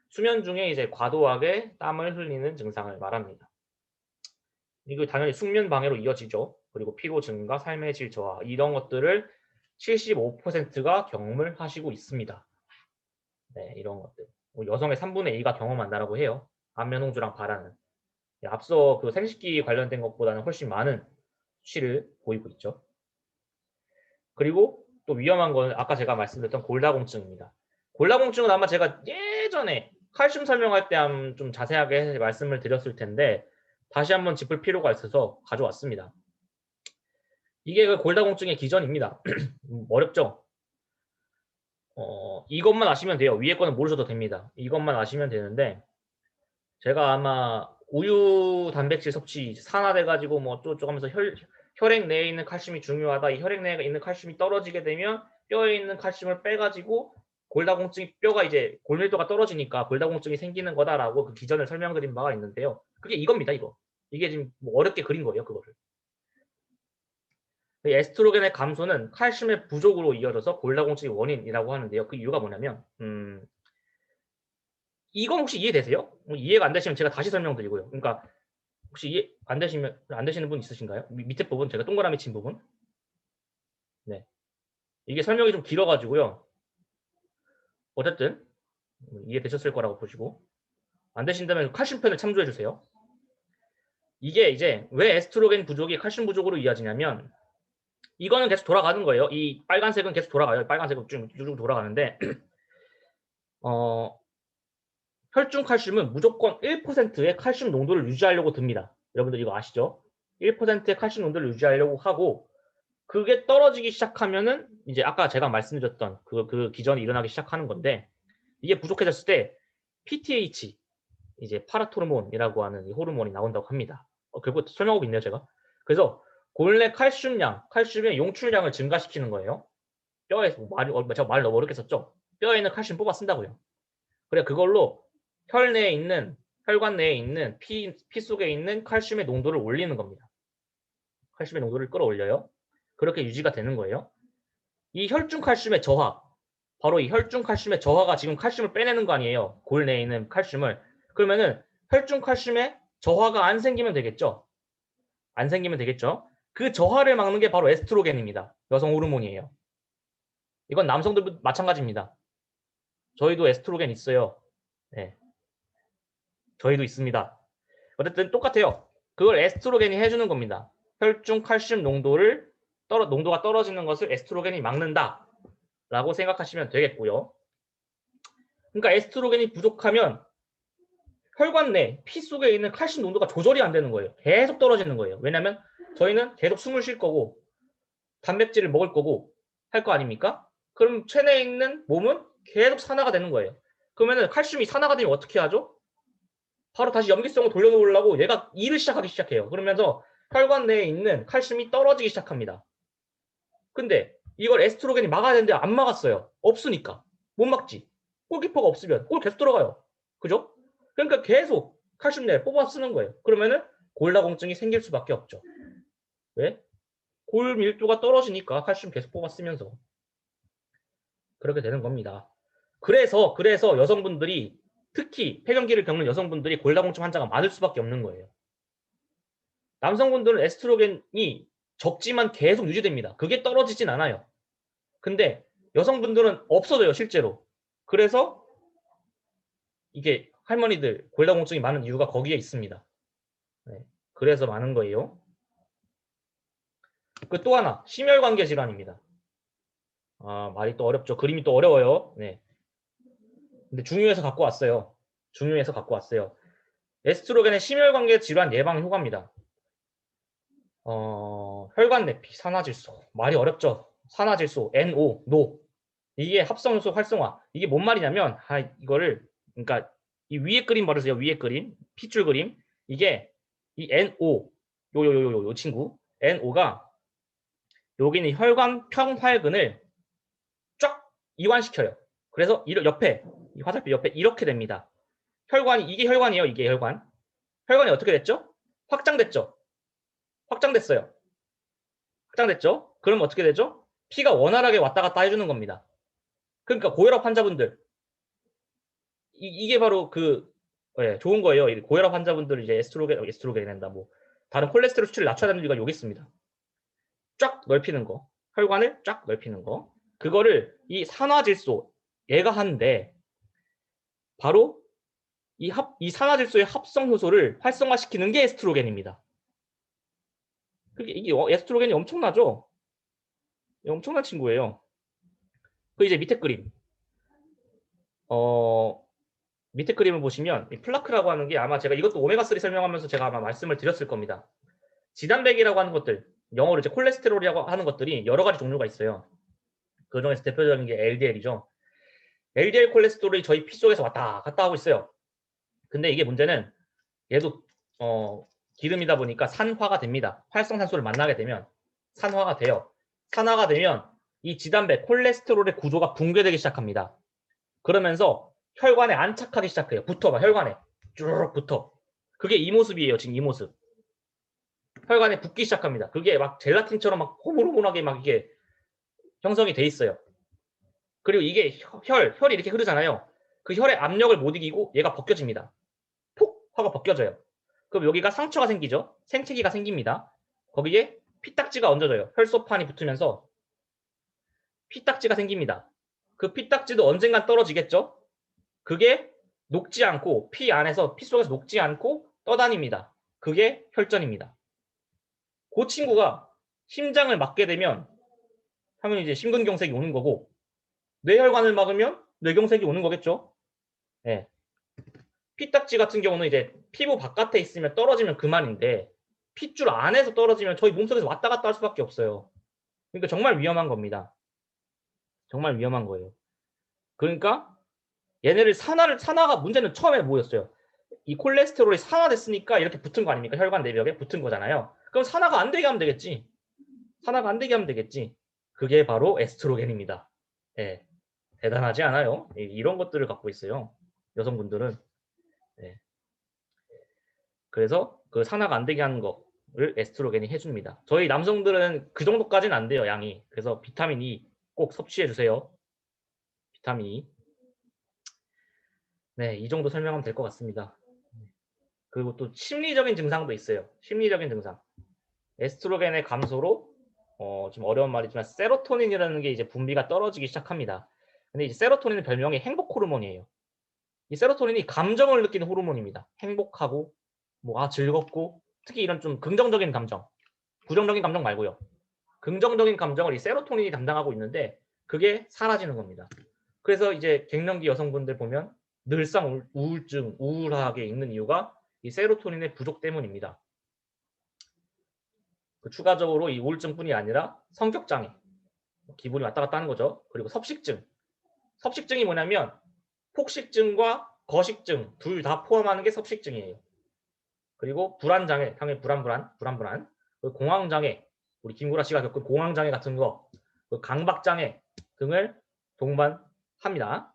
수면 중에 이제 과도하게 땀을 흘리는 증상을 말합니다. 이거 당연히 숙면 방해로 이어지죠. 그리고 피로 증가, 삶의 질 저하 이런 것들을 75%가 경험을 하시고 있습니다. 네, 이런 것들. 여성의 3분의 2가 경험한다라고 해요. 안면 홍조랑 발하는. 앞서 그 생식기 관련된 것보다는 훨씬 많은 수치를 보이고 있죠. 그리고 또 위험한 건 아까 제가 말씀드렸던 골다공증입니다. 골다공증은 아마 제가 예전에 칼슘 설명할 때 좀 자세하게 말씀을 드렸을 텐데 다시 한번 짚을 필요가 있어서 가져왔습니다. 이게 그 골다공증의 기전입니다. 어렵죠? 이것만 아시면 돼요. 위에 거는 모르셔도 됩니다. 이것만 아시면 되는데 제가 아마 우유 단백질 섭취 산화돼가지고 뭐 어쩌고저쩌고 하면서 혈액 내에 있는 칼슘이 중요하다. 이 혈액 내에 있는 칼슘이 떨어지게 되면 뼈에 있는 칼슘을 빼가지고 골다공증이 뼈가 이제 골밀도가 떨어지니까 골다공증이 생기는 거다라고 그 기전을 설명드린 바가 있는데요. 그게 이겁니다. 이게 지금 뭐 어렵게 그린 거예요. 그거를. 에스트로겐의 감소는 칼슘의 부족으로 이어져서 골다공증의 원인이라고 하는데요. 그 이유가 뭐냐면 이건 혹시 이해되세요? 이해가 안 되시면 제가 다시 설명드리고요. 그러니까 혹시 이해 안 되시는 분 있으신가요? 밑에 부분 제가 동그라미 친 부분. 네. 이게 설명이 좀 길어가지고요. 어쨌든 이해되셨을 거라고 보시고 안 되신다면 칼슘편을 참조해 주세요. 이게 이제 왜 에스트로겐 부족이 칼슘 부족으로 이어지냐면 이거는 계속 돌아가는 거예요. 이 빨간색은 계속 돌아가요. 빨간색은 쭉 돌아가는데 혈중 칼슘은 무조건 1%의 칼슘 농도를 유지하려고 듭니다. 여러분들 이거 아시죠? 1%의 칼슘 농도를 유지하려고 하고 그게 떨어지기 시작하면은 이제 아까 제가 말씀드렸던 그 기전이 일어나기 시작하는 건데 이게 부족해졌을 때 PTH 이제 파라토르몬이라고 하는 이 호르몬이 나온다고 합니다. 결국 설명하고 있네요 제가. 그래서 골내 칼슘의 용출량을 증가시키는 거예요. 뼈에서 제가 말 너무 어렵게 썼죠. 뼈에 있는 칼슘 뽑아 쓴다고요. 그래 그걸로 혈내에 있는 혈관 내에 있는 피 속에 있는 칼슘의 농도를 올리는 겁니다. 칼슘의 농도를 끌어올려요. 그렇게 유지가 되는 거예요. 이 혈중 칼슘의 저하, 바로 이 혈중 칼슘의 저하가 지금 칼슘을 빼내는 거 아니에요. 골 내에 있는 칼슘을. 그러면은 혈중 칼슘의 저하가 안 생기면 되겠죠. 안 생기면 되겠죠. 그 저하를 막는 게 바로 에스트로겐입니다. 여성 호르몬이에요. 이건 남성들도 마찬가지입니다. 저희도 에스트로겐 있어요. 네. 저희도 있습니다. 어쨌든 똑같아요. 그걸 에스트로겐이 해주는 겁니다. 혈중 칼슘 농도가 떨어지는 것을 에스트로겐이 막는다 라고 생각하시면 되겠고요. 그러니까 에스트로겐이 부족하면 혈관 내 피 속에 있는 칼슘 농도가 조절이 안 되는 거예요. 계속 떨어지는 거예요. 왜냐하면 저희는 계속 숨을 쉴 거고 단백질을 먹을 거고 할 거 아닙니까? 그럼 체내에 있는 몸은 계속 산화가 되는 거예요. 그러면 칼슘이 산화가 되면 어떻게 하죠? 바로 다시 염기성을 돌려놓으려고 얘가 일을 시작하기 시작해요. 그러면서 혈관 내에 있는 칼슘이 떨어지기 시작합니다. 근데 이걸 에스트로겐이 막아야 되는데 안 막았어요. 없으니까. 못 막지. 골키퍼가 없으면 골 계속 들어가요. 그죠? 그러니까 계속 칼슘 내에 뽑아 쓰는 거예요. 그러면은 골다공증이 생길 수밖에 없죠. 왜? 골 밀도가 떨어지니까 칼슘 계속 뽑아 쓰면서 그렇게 되는 겁니다. 그래서 여성분들이 특히 폐경기를 겪는 여성분들이 골다공증 환자가 많을 수밖에 없는 거예요. 남성분들은 에스트로겐이 적지만 계속 유지됩니다. 그게 떨어지진 않아요. 근데 여성분들은 없어져요, 실제로. 그래서 이게 할머니들 골다공증이 많은 이유가 거기에 있습니다. 네, 그래서 많은 거예요. 그 또 하나, 심혈관계 질환입니다. 아, 말이 또 어렵죠. 그림이 또 어려워요. 네. 근데 중요해서 갖고 왔어요. 중요해서 갖고 왔어요. 에스트로겐의 심혈관계 질환 예방 효과입니다. 혈관 내피, 산화질소. 말이 어렵죠. 산화질소, NO, NO. 이게 합성효소 활성화. 이게 뭔 말이냐면, 이거를, 그러니까 이 위에 그림 봐주세요. 위에 그림, 핏줄 그림. 이게 이 NO, 요 친구, NO가 여기는 혈관 평활근을 쫙 이완시켜요. 그래서 옆에, 이 화살표 옆에 이렇게 됩니다. 이게 혈관이에요. 이게 혈관. 혈관이 어떻게 됐죠? 확장됐죠? 확장됐어요. 확장됐죠? 그럼 어떻게 되죠? 피가 원활하게 왔다 갔다 해주는 겁니다. 그러니까 고혈압 환자분들, 이게 바로 좋은 거예요. 고혈압 환자분들 이제 에스트로겐이란다. 뭐 다른 콜레스테롤 수치를 낮춰야 되는 이유가 여기 있습니다. 쫙 넓히는 거, 혈관을 쫙 넓히는 거. 그거를 이 산화질소 얘가 하는데 바로 이 산화질소의 합성 효소를 활성화시키는 게 에스트로겐입니다. 이게 에스트로겐이 엄청나죠? 엄청난 친구예요. 그 이제 밑에 그림. 밑에 그림을 보시면 이 플라크라고 하는 게 아마 제가 이것도 오메가3 설명하면서 제가 아마 말씀을 드렸을 겁니다. 지단백이라고 하는 것들, 영어로 이제 콜레스테롤이라고 하는 것들이 여러 가지 종류가 있어요. 그 중에서 대표적인 게 LDL이죠. LDL 콜레스테롤이 저희 피 속에서 왔다 갔다 하고 있어요. 근데 이게 문제는 얘도 기름이다 보니까 산화가 됩니다. 활성산소를 만나게 되면 산화가 돼요. 산화가 되면 이 지단백 콜레스테롤의 구조가 붕괴되기 시작합니다. 그러면서 혈관에 안착하기 시작해요. 혈관에 쭉 붙어. 그게 이 모습이에요. 지금 이 모습. 혈관에 붙기 시작합니다. 그게 막 젤라틴처럼 막 호물호물하게 막 이게 형성이 돼 있어요. 그리고 이게 혈이 이렇게 흐르잖아요. 그 혈의 압력을 못 이기고 얘가 벗겨집니다. 폭 하고 벗겨져요. 그럼 여기가 상처가 생기죠. 생채기가 생깁니다. 거기에 피딱지가 얹어져요. 혈소판이 붙으면서 피딱지가 생깁니다. 그 피딱지도 언젠간 떨어지겠죠. 그게 녹지 않고 피 속에서 녹지 않고 떠다닙니다. 그게 혈전입니다. 그 친구가 심장을 막게 되면 하면 이제 심근경색이 오는 거고 뇌혈관을 막으면 뇌경색이 오는 거겠죠. 네. 피딱지 같은 경우는 이제 피부 바깥에 있으면 떨어지면 그만인데 핏줄 안에서 떨어지면 저희 몸속에서 왔다 갔다 할 수밖에 없어요. 그러니까 정말 위험한 겁니다. 정말 위험한 거예요. 그러니까 얘네를 산화가 문제는 처음에 뭐였어요? 이 콜레스테롤이 산화됐으니까 이렇게 붙은 거 아닙니까? 혈관 내벽에 붙은 거잖아요. 그럼 산화가 안 되게 하면 되겠지. 산화가 안 되게 하면 되겠지. 그게 바로 에스트로겐입니다. 예. 대단하지 않아요? 이런 것들을 갖고 있어요. 여성분들은. 예. 그래서 그 산화가 안 되게 하는 거를 에스트로겐이 해줍니다. 저희 남성들은 그 정도까지는 안 돼요, 양이. 그래서 비타민 E 꼭 섭취해 주세요. 비타민 E. 네, 이 정도 설명하면 될 것 같습니다. 그리고 또 심리적인 증상도 있어요. 심리적인 증상. 에스트로겐의 감소로 좀 어려운 말이지만 세로토닌이라는 게 이제 분비가 떨어지기 시작합니다. 근데 이제 세로토닌은 별명이 행복 호르몬이에요. 이 세로토닌이 감정을 느끼는 호르몬입니다. 행복하고 뭐 즐겁고 특히 이런 좀 긍정적인 감정, 부정적인 감정 말고요. 긍정적인 감정을 이 세로토닌이 담당하고 있는데 그게 사라지는 겁니다. 그래서 이제 갱년기 여성분들 보면 늘상 우울증, 우울하게 있는 이유가 이 세로토닌의 부족 때문입니다. 추가적으로 이 우울증뿐이 아니라 성격장애, 기분이 왔다 갔다 하는 거죠. 그리고 섭식증. 섭식증이 뭐냐면 폭식증과 거식증 둘 다 포함하는 게 섭식증이에요. 그리고 불안장애, 당연히 불안불안. 공황장애, 우리 김구라 씨가 겪은 공황장애 같은 거, 강박장애 등을 동반합니다.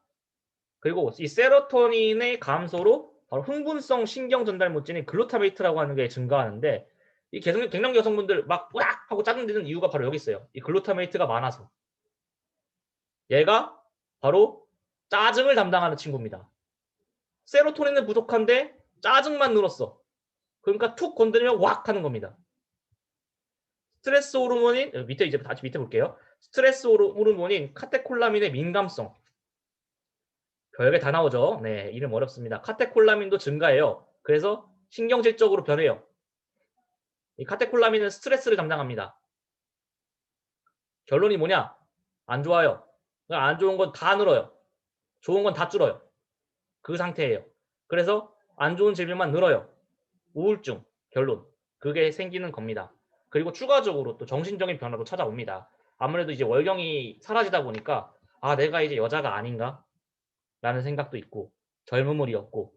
그리고 이 세로토닌의 감소로 바로 흥분성 신경 전달 물질인 글루타메이트라고 하는 게 증가하는데 이 갱년기 여성분들 막 으악 하고 짜증내는 이유가 바로 여기 있어요. 이 글루타메이트가 많아서. 얘가 바로 짜증을 담당하는 친구입니다. 세로토닌은 부족한데 짜증만 늘었어. 그러니까 툭 건드리면 왁 하는 겁니다. 스트레스 호르몬인 밑에 이제 다시 밑에 볼게요. 스트레스 호르몬인 카테콜라민의 민감성. 별게 다 나오죠. 네, 이름 어렵습니다. 카테콜라민도 증가해요. 그래서 신경질적으로 변해요. 이 카테콜라민은 스트레스를 담당합니다. 결론이 뭐냐? 안 좋아요. 안 좋은 건 다 늘어요. 좋은 건 다 줄어요. 그 상태예요. 그래서 안 좋은 질병만 늘어요. 우울증, 결론. 그게 생기는 겁니다. 그리고 추가적으로 또 정신적인 변화도 찾아옵니다. 아무래도 이제 월경이 사라지다 보니까 내가 이제 여자가 아닌가? 라는 생각도 있고 젊음을 잃었고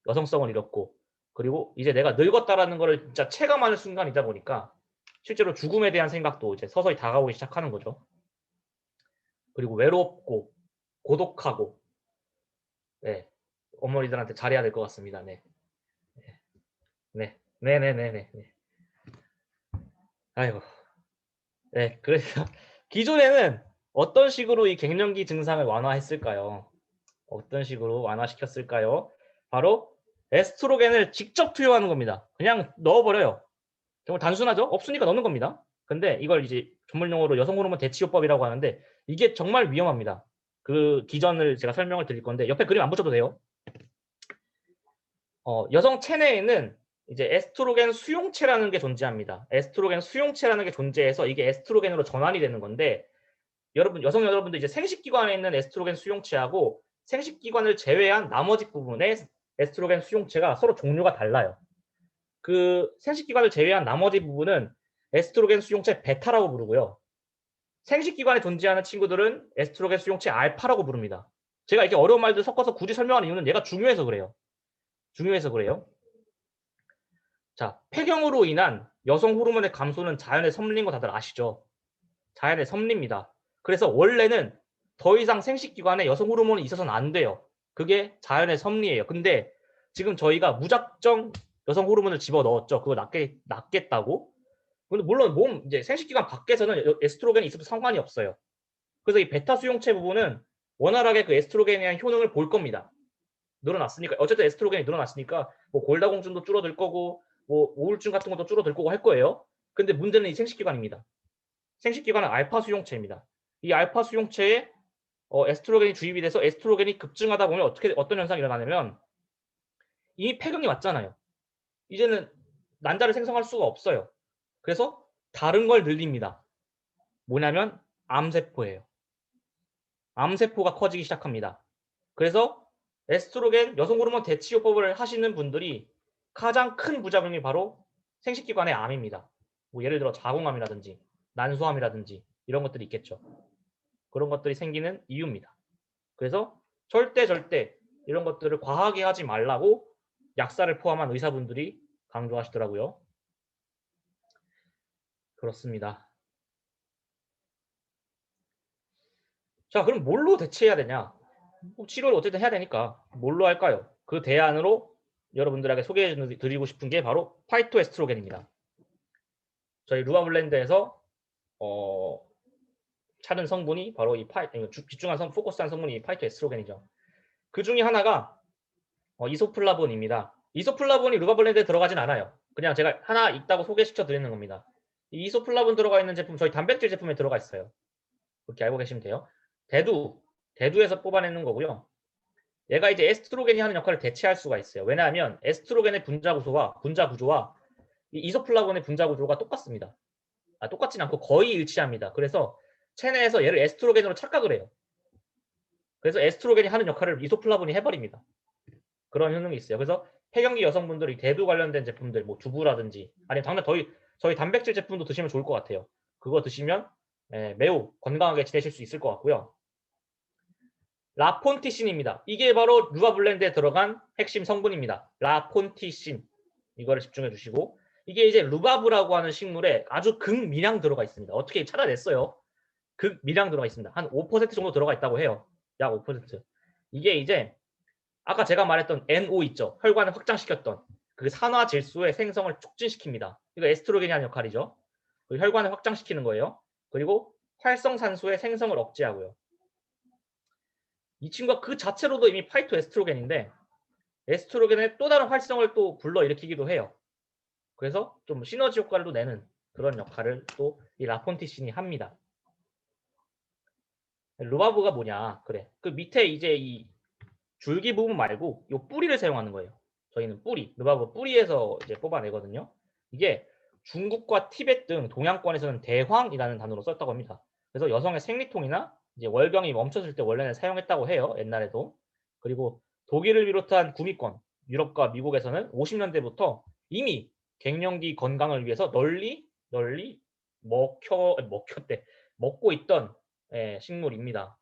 여성성을 잃었고 그리고 이제 내가 늙었다라는 거를 진짜 체감하는 순간이다 보니까 실제로 죽음에 대한 생각도 이제 서서히 다가오기 시작하는 거죠. 그리고 외롭고 고독하고 네. 어머니들한테 잘해야 될 것 같습니다. 네. 네. 네네네네. 네. 아이고. 네. 그래서 기존에는 어떤 식으로 이 갱년기 증상을 완화했을까요? 어떤 식으로 완화시켰을까요? 바로 에스트로겐을 직접 투여하는 겁니다. 그냥 넣어버려요. 정말 단순하죠? 없으니까 넣는 겁니다. 근데 이걸 이제 전문 용어로 여성 호르몬 대치요법이라고 하는데 이게 정말 위험합니다. 그 기전을 제가 설명을 드릴 건데 옆에 그림 안 붙여도 돼요. 여성 체내에는 이제 에스트로겐 수용체라는 게 존재합니다. 에스트로겐 수용체라는 게 존재해서 이게 에스트로겐으로 전환이 되는 건데 여성 여러분들 이제 생식기관에 있는 에스트로겐 수용체하고 생식기관을 제외한 나머지 부분의 에스트로겐 수용체가 서로 종류가 달라요. 그 생식기관을 제외한 나머지 부분은 에스트로겐 수용체 베타라고 부르고요. 생식기관에 존재하는 친구들은 에스트로겐 수용체 알파라고 부릅니다. 제가 이렇게 어려운 말들 섞어서 굳이 설명하는 이유는 얘가 중요해서 그래요. 자, 폐경으로 인한 여성 호르몬의 감소는 자연의 섭리인 거 다들 아시죠? 자연의 섭리입니다. 그래서 원래는 더 이상 생식기관에 여성 호르몬이 있어서는 안 돼요. 그게 자연의 섭리예요. 근데 지금 저희가 무작정 여성 호르몬을 집어넣었죠. 그거 낫겠다고. 근데 물론 몸 이제 생식기관 밖에서는 에스트로겐이 있어도 상관이 없어요. 그래서 이 베타 수용체 부분은 원활하게 그 에스트로겐에 대한 효능을 볼 겁니다. 늘어났으니까 어쨌든 에스트로겐이 늘어났으니까 뭐 골다공증도 줄어들 거고 뭐 우울증 같은 것도 줄어들 거고 할 거예요. 근데 문제는 이 생식기관입니다. 생식기관은 알파 수용체입니다. 이 알파 수용체에 에스트로겐이 주입이 돼서 에스트로겐이 급증하다 보면 어떤 현상이 일어나냐면 이미 폐경이 왔잖아요. 이제는 난자를 생성할 수가 없어요. 그래서 다른 걸 늘립니다. 뭐냐면 암세포예요. 암세포가 커지기 시작합니다. 그래서 에스트로겐 여성 호르몬 대치요법을 하시는 분들이 가장 큰 부작용이 바로 생식기관의 암입니다. 뭐 예를 들어 자궁암이라든지 난소암이라든지 이런 것들이 있겠죠. 그런 것들이 생기는 이유입니다. 그래서 절대 이런 것들을 과하게 하지 말라고 약사를 포함한 의사분들이 강조하시더라고요. 그렇습니다. 자, 그럼 뭘로 대체해야 되냐? 치료를 어쨌든 해야 되니까 뭘로 할까요? 그 대안으로 여러분들에게 소개해 드리고 싶은 게 바로 파이토에스트로겐입니다. 저희 루아블렌드에서 찾은 성분이 바로 이 집중한 포커스한 성분이 파이토에스트로겐이죠. 그 중에 하나가 이소플라본입니다. 이소플라본이 루아블렌드에 들어가진 않아요. 그냥 제가 하나 있다고 소개시켜 드리는 겁니다. 이 이소플라본 들어가 있는 제품 저희 단백질 제품에 들어가 있어요. 그렇게 알고 계시면 돼요. 대두에서 뽑아내는 거고요. 얘가 이제 에스트로겐이 하는 역할을 대체할 수가 있어요. 왜냐하면 에스트로겐의 분자 구조와 이 이소플라본의 분자 구조가 똑같습니다. 똑같진 않고 거의 일치합니다. 그래서 체내에서 얘를 에스트로겐으로 착각을 해요. 그래서 에스트로겐이 하는 역할을 이소플라본이 해버립니다. 그런 효능이 있어요. 그래서 폐경기 여성분들이 대두 관련된 제품들, 뭐 두부라든지 아니면 당면 저희 단백질 제품도 드시면 좋을 것 같아요. 그거 드시면 매우 건강하게 지내실 수 있을 것 같고요. 라폰티신입니다. 이게 바로 루아블렌드에 들어간 핵심 성분입니다. 라폰티신. 이거를 집중해 주시고 이게 이제 루바브라고 하는 식물에 아주 극미량 들어가 있습니다. 어떻게 찾아냈어요? 극미량 들어가 있습니다. 한 5% 정도 들어가 있다고 해요. 약 5%. 이게 이제 아까 제가 말했던 NO 있죠. 혈관을 확장시켰던 그 산화 질소의 생성을 촉진시킵니다. 이거 에스트로겐이 하는 역할이죠. 혈관을 확장시키는 거예요. 그리고 활성산소의 생성을 억제하고요. 이 친구가 그 자체로도 이미 파이토에스트로겐인데 에스트로겐의 또 다른 활성을 또 불러일으키기도 해요. 그래서 좀 시너지 효과를 또 내는 그런 역할을 또 이 라폰티신이 합니다. 루바브가 뭐냐? 그래. 그 밑에 이제 이 줄기 부분 말고 이 뿌리를 사용하는 거예요. 저희는 뿌리, 루바브 뿌리에서 이제 뽑아내거든요. 이게 중국과 티벳 등 동양권에서는 대황이라는 단어로 썼다고 합니다. 그래서 여성의 생리통이나 이제 월경이 멈췄을 때 원래는 사용했다고 해요. 옛날에도. 그리고 독일을 비롯한 구미권, 유럽과 미국에서는 50년대부터 이미 갱년기 건강을 위해서 널리 먹고 있던 식물입니다.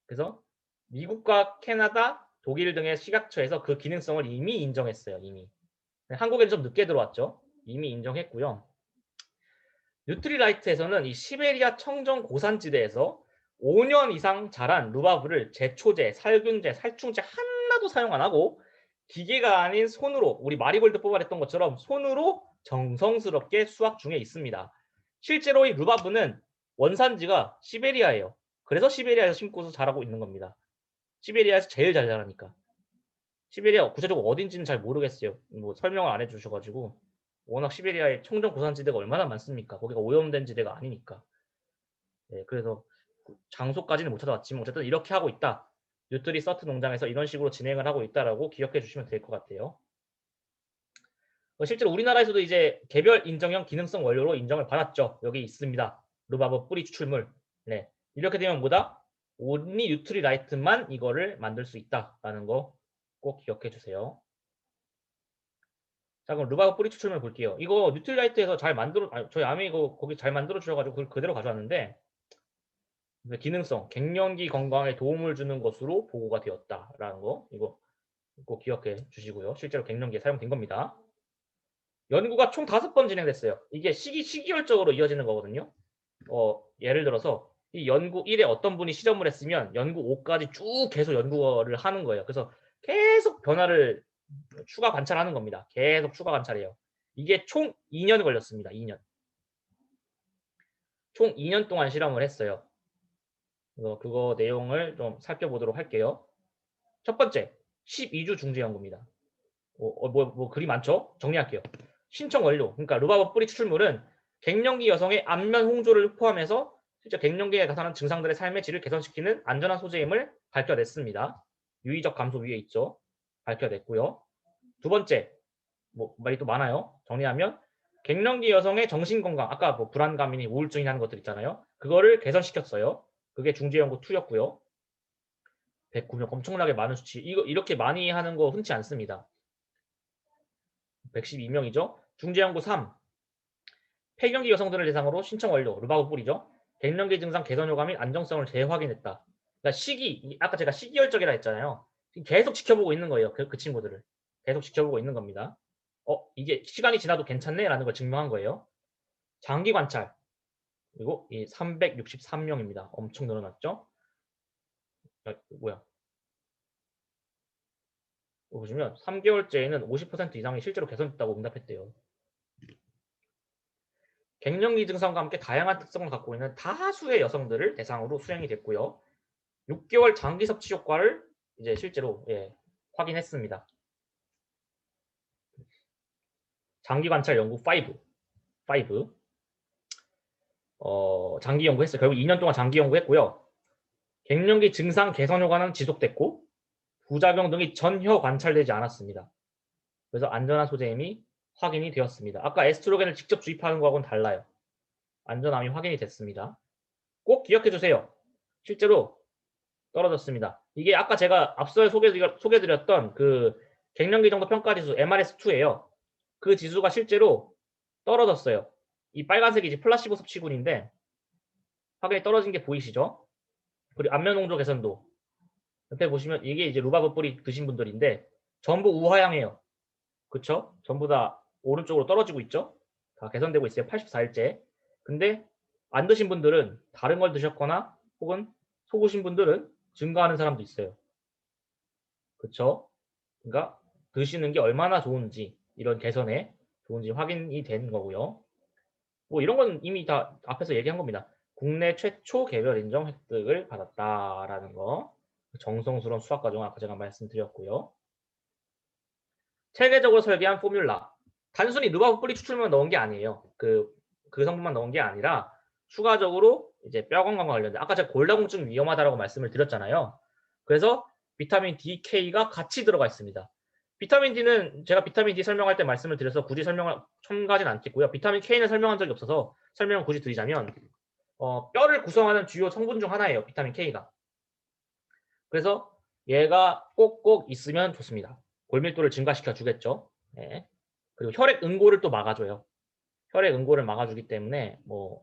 그래서 미국과 캐나다, 독일 등의 식약처에서 그 기능성을 이미 인정했어요. 이미. 한국에는 좀 늦게 들어왔죠. 이미 인정했고요. 뉴트리라이트에서는 이 시베리아 청정 고산지대에서 5년 이상 자란 루바브를 제초제, 살균제, 살충제 하나도 사용 안 하고 기계가 아닌 손으로 우리 마리골드 뽑아냈던 것처럼 손으로 정성스럽게 수확 중에 있습니다. 실제로 이 루바브는 원산지가 시베리아예요. 그래서 시베리아에서 심고서 자라고 있는 겁니다. 시베리아에서 제일 잘 자라니까. 시베리아 구체적으로 어딘지는 잘 모르겠어요. 뭐 설명을 안 해주셔가지고 워낙 시베리아의 청정 고산지대가 얼마나 많습니까? 거기가 오염된 지대가 아니니까. 네, 그래서 장소까지는 못 찾아왔지만 어쨌든 이렇게 하고 있다. 뉴트리 서트 농장에서 이런 식으로 진행을 하고 있다라고 기억해 주시면 될 것 같아요. 실제로 우리나라에서도 이제 개별 인정형 기능성 원료로 인정을 받았죠. 여기 있습니다. 루바브 뿌리 추출물. 네, 이렇게 되면 뭐다? 온리 뉴트리 라이트만 이거를 만들 수 있다라는 거 꼭 기억해 주세요. 자, 그럼 루바브 뿌리 추출물 볼게요. 이거 뉴트리라이트에서 잘 저희 아미 이거 거기 잘 만들어 주셔가지고 그걸 그대로 가져왔는데 기능성, 갱년기 건강에 도움을 주는 것으로 보고가 되었다라는 거 이거 꼭 기억해 주시고요. 실제로 갱년기에 사용된 겁니다. 연구가 총 5번 진행됐어요. 이게 시기열적으로 이어지는 거거든요. 예를 들어서 이 연구 1에 어떤 분이 시점을 했으면 연구 5까지 쭉 계속 연구를 하는 거예요. 그래서 계속 변화를 추가 관찰하는 겁니다. 계속 추가 관찰해요. 이게 총 2년 걸렸습니다. 2년. 총 2년 동안 실험을 했어요. 그거 내용을 좀 살펴보도록 할게요. 첫 번째, 12주 중재 연구입니다. 글이 많죠? 정리할게요. 신청 완료. 그러니까 루바브 뿌리 추출물은 갱년기 여성의 안면 홍조를 포함해서 실제 갱년기에 나타나는 증상들의 삶의 질을 개선시키는 안전한 소재임을 밝혀냈습니다. 유의적 감소 위에 있죠. 밝혀냈고요. 두 번째, 말이 또 많아요. 정리하면 갱년기 여성의 정신건강, 아까 불안감이니 우울증이 하는 것들 있잖아요. 그거를 개선시켰어요. 그게 중재연구 2였고요. 109명 엄청나게 많은 수치. 이렇게 많이 하는 거 흔치 않습니다. 112명이죠. 중재연구 3. 폐경기 여성들을 대상으로 신청 완료. 루바브 뿌리죠. 갱년기 증상 개선 효과 및 안정성을 재확인했다. 그러니까 아까 제가 시기열적이라 했잖아요. 계속 지켜보고 있는 거예요. 그 친구들을. 계속 지켜보고 있는 겁니다. 이게 시간이 지나도 괜찮네? 라는 걸 증명한 거예요. 장기 관찰. 그리고 이 363명입니다. 엄청 늘어났죠? 뭐야? 보시면 3개월째에는 50% 이상이 실제로 개선됐다고 응답했대요. 갱년기 증상과 함께 다양한 특성을 갖고 있는 다수의 여성들을 대상으로 수행이 됐고요. 6개월 장기 섭취 효과를 이제 실제로 확인했습니다. 장기 관찰 연구 5. 장기 연구했어요. 결국 2년 동안 장기 연구했고요. 갱년기 증상 개선 효과는 지속됐고 부작용 등이 전혀 관찰되지 않았습니다. 그래서 안전한 소재임이 확인이 되었습니다. 아까 에스트로겐을 직접 주입하는 거하고는 달라요. 안전함이 확인이 됐습니다. 꼭 기억해 주세요. 실제로 떨어졌습니다. 이게 아까 제가 앞서 소개드렸던 그 갱년기 정도 평가 지수 MRS2예요. 그 지수가 실제로 떨어졌어요. 이 빨간색이 이제 플라시보 섭취군인데 확연히 떨어진 게 보이시죠? 그리고 안면 홍조 개선도 옆에 보시면 이게 이제 루바브 뿌리 드신 분들인데 전부 우하향해요. 그쵸? 전부 다 오른쪽으로 떨어지고 있죠? 다 개선되고 있어요. 84일째. 근데 안 드신 분들은 다른 걸 드셨거나 혹은 속으신 분들은 증가하는 사람도 있어요. 그쵸? 그러니까 드시는 게 얼마나 좋은지 이런 개선에 좋은지 확인이 된 거고요. 뭐 이런 건 이미 다 앞에서 얘기한 겁니다. 국내 최초 개별 인정 획득을 받았다라는 거. 정성스러운 수학 과정 아까 제가 말씀드렸고요. 체계적으로 설계한 포뮬라. 단순히 르바브 뿌리 추출만 넣은 게 아니에요. 그 성분만 넣은 게 아니라 추가적으로 이제 뼈 건강과 관련된 아까 제가 골다공증 위험하다라고 말씀을 드렸잖아요. 그래서 비타민 D, K가 같이 들어가 있습니다. 비타민 D는 제가 비타민 D 설명할 때 말씀을 드려서 굳이 설명을 첨가하진 않겠고요. 비타민 K는 설명한 적이 없어서 설명을 굳이 드리자면 뼈를 구성하는 주요 성분 중 하나예요. 비타민 K가. 그래서 얘가 꼭꼭 있으면 좋습니다. 골밀도를 증가시켜 주겠죠. 네. 그리고 혈액 응고를 또 막아줘요. 혈액 응고를 막아주기 때문에 뭐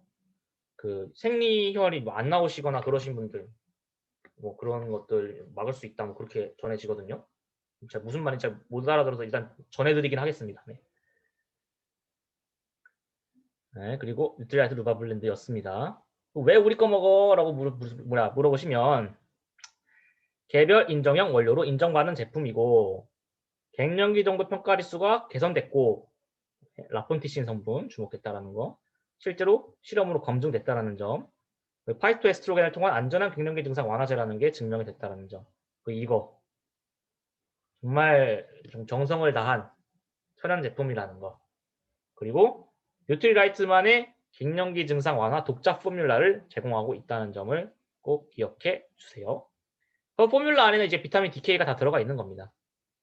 그 생리혈이 뭐 안 나오시거나 그러신 분들 뭐 그런 것들 막을 수 있다 뭐 그렇게 전해지거든요. 제가 무슨 말인지 잘 못 알아들어서 일단 전해드리긴 하겠습니다. 네. 네, 그리고 뉴트리아이트 루바블렌드였습니다. 왜 우리 거 먹어라고 물어보시면 개별 인정형 원료로 인정받는 제품이고 갱년기 정도 평가리수가 개선됐고 라폰티신 성분 주목했다라는 거 실제로 실험으로 검증됐다라는 점 파이토에스트로겐을 통한 안전한 갱년기 증상 완화제라는 게 증명이 됐다라는 점 이거 정말 좀 정성을 다한 천연 제품이라는 거 그리고 뉴트리라이트만의 갱년기 증상 완화 독자 포뮬라를 제공하고 있다는 점을 꼭 기억해 주세요. 그 포뮬라 안에는 이제 비타민 DK가 다 들어가 있는 겁니다.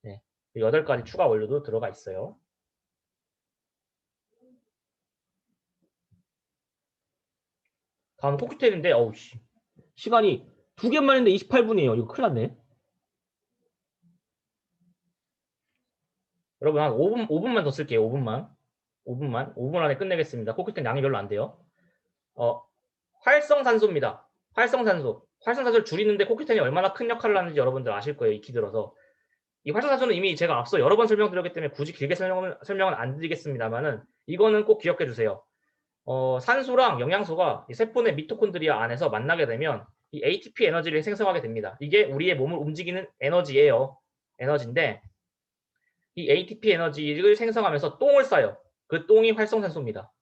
네, 8가지 추가 원료도 들어가 있어요. 다음 코크테일인데 어우씨 시간이 2개만 했는데 28분이에요. 이거 큰일 났네. 여러분 한 5분만 더 쓸게요. 5분 안에 끝내겠습니다. 코크테일 양이 별로 안 돼요. 활성산소입니다. 활성산소를 줄이는데 코크테일이 얼마나 큰 역할을 하는지 여러분들 아실 거예요. 익히 들어서. 이 활성산소는 이미 제가 앞서 여러 번 설명드렸기 때문에 굳이 길게 설명은 안 드리겠습니다만은 이거는 꼭 기억해 주세요. 산소랑 영양소가 세포 내 미토콘드리아 안에서 만나게 되면 이 ATP 에너지를 생성하게 됩니다. 이게 우리의 몸을 움직이는 에너지예요. 에너지인데 이 ATP 에너지를 생성하면서 똥을 싸요. 그 똥이 활성산소입니다.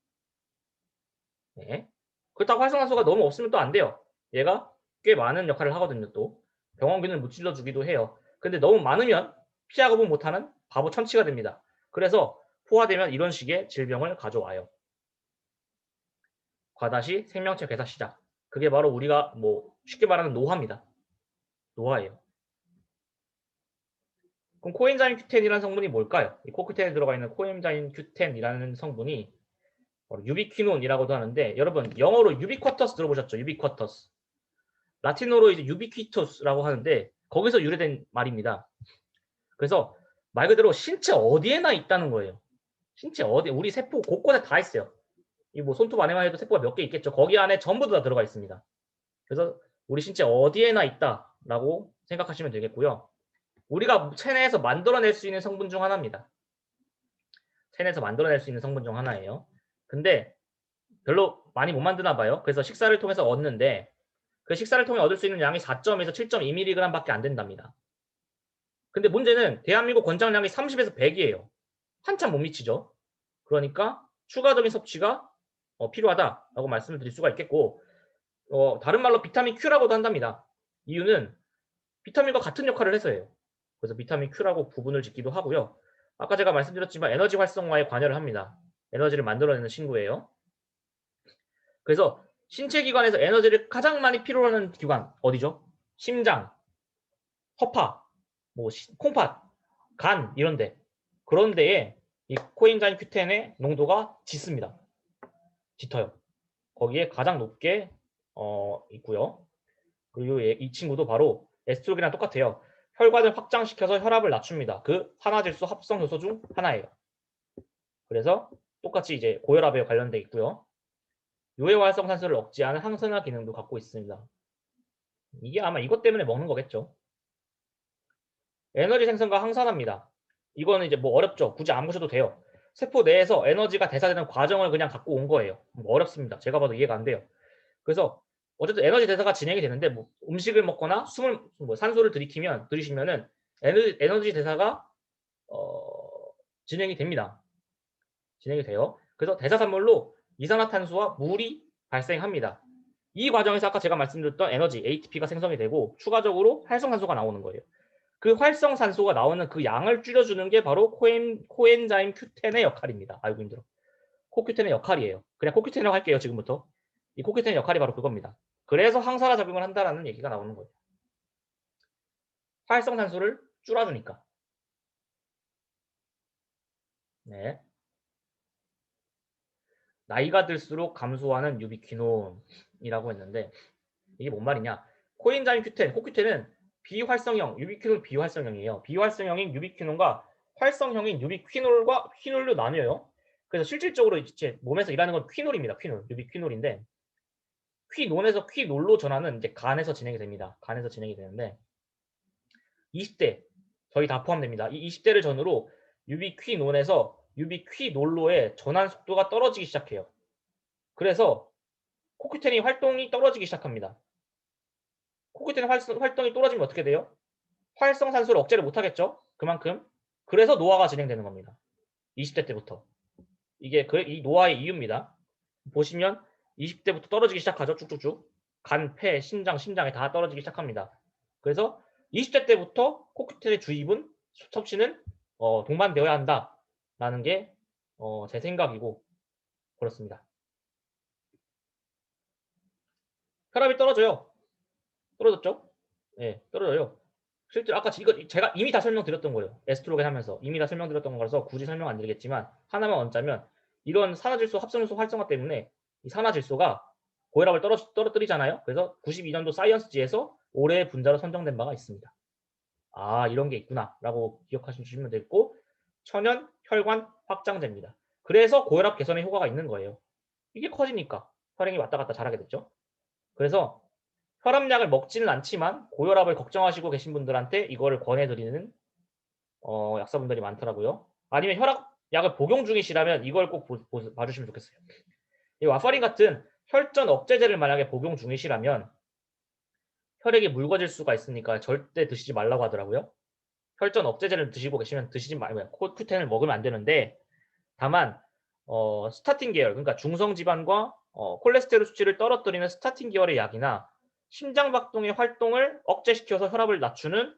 네. 그렇다고 활성산소가 너무 없으면 또 안 돼요. 얘가 꽤 많은 역할을 하거든요. 또 병원균을 무찔러 주기도 해요. 근데 너무 많으면 피하고 못하는 바보 천치가 됩니다. 그래서 포화되면 이런 식의 질병을 가져와요. 과다시 생명체 괴사 시작. 그게 바로 우리가 뭐 쉽게 말하는 노화입니다. 노화예요. 그럼 코엔자임 Q10이라는 성분이 뭘까요? 이 코크테일에 들어가 있는 코엔자임 Q10이라는 성분이 유비퀴논이라고도 하는데 여러분 영어로 유비쿼터스 들어보셨죠? 유비쿼터스. 라틴어로 이제 유비퀴토스라고 하는데 거기서 유래된 말입니다. 그래서 말 그대로 신체 어디에나 있다는 거예요. 신체 어디 우리 세포 곳곳에 다 있어요. 이 뭐 손톱 안에만 해도 세포가 몇 개 있겠죠. 거기 안에 전부 다 들어가 있습니다. 그래서 우리 신체 어디에나 있다라고 생각하시면 되겠고요. 우리가 체내에서 만들어낼 수 있는 성분 중 하나입니다. 체내에서 만들어낼 수 있는 성분 중 하나예요. 근데 별로 많이 못 만드나 봐요. 그래서 식사를 통해서 얻는데 그 식사를 통해 얻을 수 있는 양이 4.에서 7.2mg밖에 안 된답니다. 근데 문제는 대한민국 권장량이 30에서 100이에요. 한참 못 미치죠. 그러니까 추가적인 섭취가 필요하다라고 말씀을 드릴 수가 있겠고, 다른 말로 비타민 Q라고도 한답니다. 이유는 비타민과 같은 역할을 해서예요. 그래서 비타민 Q라고 구분을 짓기도 하고요. 아까 제가 말씀드렸지만 에너지 활성화에 관여를 합니다. 에너지를 만들어내는 친구예요. 그래서 신체 기관에서 에너지를 가장 많이 필요로 하는 기관 어디죠? 심장, 허파, 뭐 콩팥, 간 이런데. 그런 데에 이 코엔자임 Q10의 농도가 짙습니다. 짙어요. 거기에 가장 높게 있고요. 그리고 이 친구도 바로 에스트로겐이랑 똑같아요. 혈관을 확장시켜서 혈압을 낮춥니다. 그 산화질소 합성 효소 중 하나예요. 그래서 똑같이 이제 고혈압에 관련돼 있고요. 요해활성산소를 억제하는 항산화 기능도 갖고 있습니다. 이게 아마 이것 때문에 먹는 거겠죠. 에너지 생성과 항산화입니다. 이거는 이제 뭐 어렵죠. 굳이 안 보셔도 돼요. 세포 내에서 에너지가 대사되는 과정을 그냥 갖고 온 거예요. 뭐 어렵습니다. 제가 봐도 이해가 안 돼요. 그래서 어쨌든 에너지 대사가 진행이 되는데 뭐 음식을 먹거나 숨을 산소를 들이시면은 에너지 대사가 진행이 됩니다. 진행이 돼요. 그래서 대사산물로 이산화탄소와 물이 발생합니다. 이 과정에서 아까 제가 말씀드렸던 에너지 ATP가 생성이 되고 추가적으로 활성산소가 나오는 거예요. 그 활성산소가 나오는 그 양을 줄여주는 게 바로 코엔자임 Q10의 역할입니다. 아이고 힘들어. 코Q10의 역할이에요. 그냥 코Q10이라고 할게요. 지금부터. 이 코Q10의 역할이 바로 그겁니다. 그래서 항산화 작용을 한다라는 얘기가 나오는 거예요. 활성산소를 줄여주니까. 네. 나이가 들수록 감소하는 유비퀴논이라고 했는데 이게 뭔 말이냐? 코엔자임 Q10, 코Q10은 비활성형, 유비퀴놀 비활성형이에요. 비활성형인 유비퀴논과 활성형인 유비퀴놀과 퀴놀로 나뉘어요. 그래서 실질적으로 이제 몸에서 일하는 건 퀴놀입니다. 퀴놀, 유비퀴놀인데 퀴논에서 퀴놀로 전환은 이제 간에서 진행이 됩니다. 간에서 진행이 되는데 20대 저희 다 포함됩니다. 이 20대를 전후로 유비퀴논에서 유비퀴놀로의 전환 속도가 떨어지기 시작해요. 그래서 코큐텐이 활동이 떨어지기 시작합니다. 코큐텐 활동이 떨어지면 어떻게 돼요? 활성산소를 억제를 못하겠죠? 그만큼. 그래서 노화가 진행되는 겁니다. 20대 때부터. 이게 이 노화의 이유입니다. 보시면 20대부터 떨어지기 시작하죠. 쭉쭉쭉. 간, 폐, 심장에 다 떨어지기 시작합니다. 그래서 20대 때부터 코큐텐의 주입은 섭취는 동반되어야 한다라는 게 제 생각이고 그렇습니다. 혈압이 떨어져요. 떨어졌죠? 네, 떨어져요. 실제로 아까 이거 제가 이미 다 설명드렸던 거예요. 에스트로겐 하면서 이미 다 설명드렸던 거라서 굳이 설명 안 드리겠지만 하나만 얹자면 이런 산화질소 합성효소 활성화 때문에 이 산화질소가 고혈압을 떨어뜨리잖아요. 그래서 92년도 사이언스지에서 올해의 분자로 선정된 바가 있습니다. 아 이런 게 있구나 라고 기억하시면 되겠고 천연 혈관 확장제입니다. 그래서 고혈압 개선에 효과가 있는 거예요. 이게 커지니까 혈행이 왔다 갔다 잘하게 됐죠. 그래서 혈압약을 먹지는 않지만 고혈압을 걱정하시고 계신 분들한테 이거를 권해드리는 약사분들이 많더라고요. 아니면 혈압약을 복용 중이시라면 이걸 꼭 봐주시면 좋겠어요. 이 와파린 같은 혈전 억제제를 만약에 복용 중이시라면 혈액이 묽어질 수가 있으니까 절대 드시지 말라고 하더라고요. 혈전 억제제를 드시고 계시면 드시지 말고요. 코큐텐을 먹으면 안 되는데 다만 스타틴 계열 그러니까 중성지방과 콜레스테롤 수치를 떨어뜨리는 스타틴 계열의 약이나 심장박동의 활동을 억제시켜서 혈압을 낮추는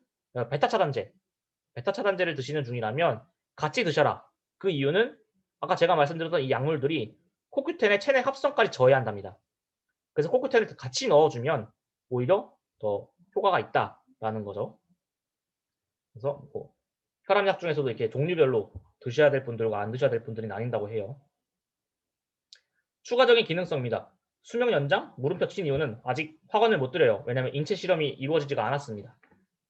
베타 차단제를 드시는 중이라면 같이 드셔라. 그 이유는 아까 제가 말씀드렸던 이 약물들이 코큐텐의 체내 합성까지 저해한답니다. 그래서 코큐텐을 같이 넣어주면 오히려 더 효과가 있다라는 거죠. 그래서 뭐 혈압약 중에서도 이렇게 종류별로 드셔야 될 분들과 안 드셔야 될 분들이 나뉜다고 해요. 추가적인 기능성입니다. 수명 연장, 물음표 친 이유는 아직 확언을 못 드려요. 왜냐하면 인체 실험이 이루어지지가 않았습니다.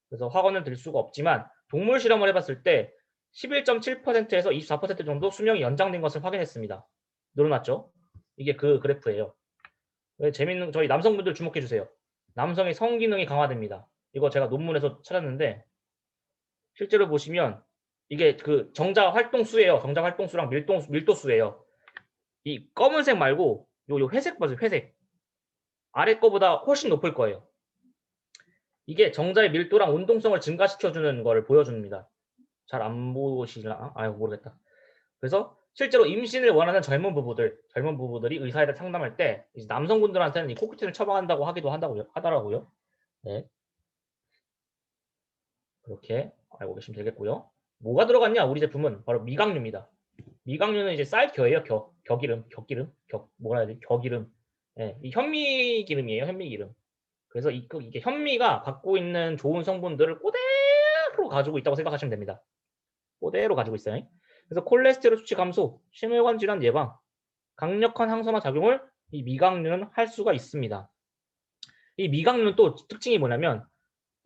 그래서 확언을 드릴 수가 없지만 동물 실험을 해봤을 때 11.7%에서 24% 정도 수명이 연장된 것을 확인했습니다. 늘어났죠? 이게 그 그래프예요. 재밌는 저희 남성분들 주목해 주세요. 남성의 성기능이 강화됩니다. 이거 제가 논문에서 찾았는데 실제로 보시면 이게 그 정자 활동수예요. 정자 활동수랑 밀도수예요. 이 검은색 말고 요 회색 봐세요. 회색. 아래 거보다 훨씬 높을 거예요. 이게 정자의 밀도랑 운동성을 증가시켜주는 거를 보여줍니다. 잘 안 보시나? 아유, 모르겠다. 그래서 실제로 임신을 원하는 젊은 부부들이 의사에 상담할 때 이제 남성분들한테는 이 코큐틴을 처방한다고 하기도 하더라고요. 네. 그렇게 알고 계시면 되겠고요. 뭐가 들어갔냐? 우리 제품은 바로 미각류입니다. 미각류는 이제 쌀겨예요. 뭐라 해야 되지? 겨기름. 네, 이 현미기름이에요. 현미기름. 그래서 이게 현미가 갖고 있는 좋은 성분들을 그대로 가지고 있다고 생각하시면 됩니다. 그대로 가지고 있어요. 그래서 콜레스테롤 수치 감소, 심혈관 질환 예방, 강력한 항산화 작용을 이 미각류는 할 수가 있습니다. 이 미각류는 또 특징이 뭐냐면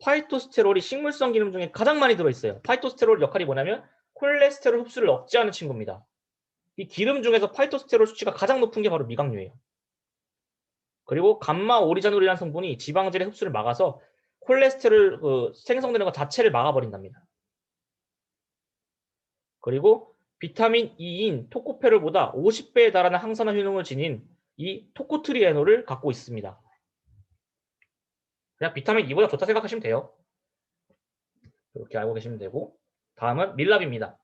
파이토스테롤이 식물성 기름 중에 가장 많이 들어있어요. 파이토스테롤 역할이 뭐냐면 콜레스테롤 흡수를 억제하는 친구입니다. 이 기름 중에서 파이토스테롤 수치가 가장 높은 게 바로 미각류예요. 그리고 감마 오리자놀이라는 성분이 지방질의 흡수를 막아서 콜레스테롤 생성되는 것 자체를 막아버린답니다. 그리고 비타민 E인 토코페롤보다 50배에 달하는 항산화 효능을 지닌 이 토코트리에놀을 갖고 있습니다. 그냥 비타민 E보다 좋다 생각하시면 돼요. 이렇게 알고 계시면 되고, 다음은 밀랍입니다.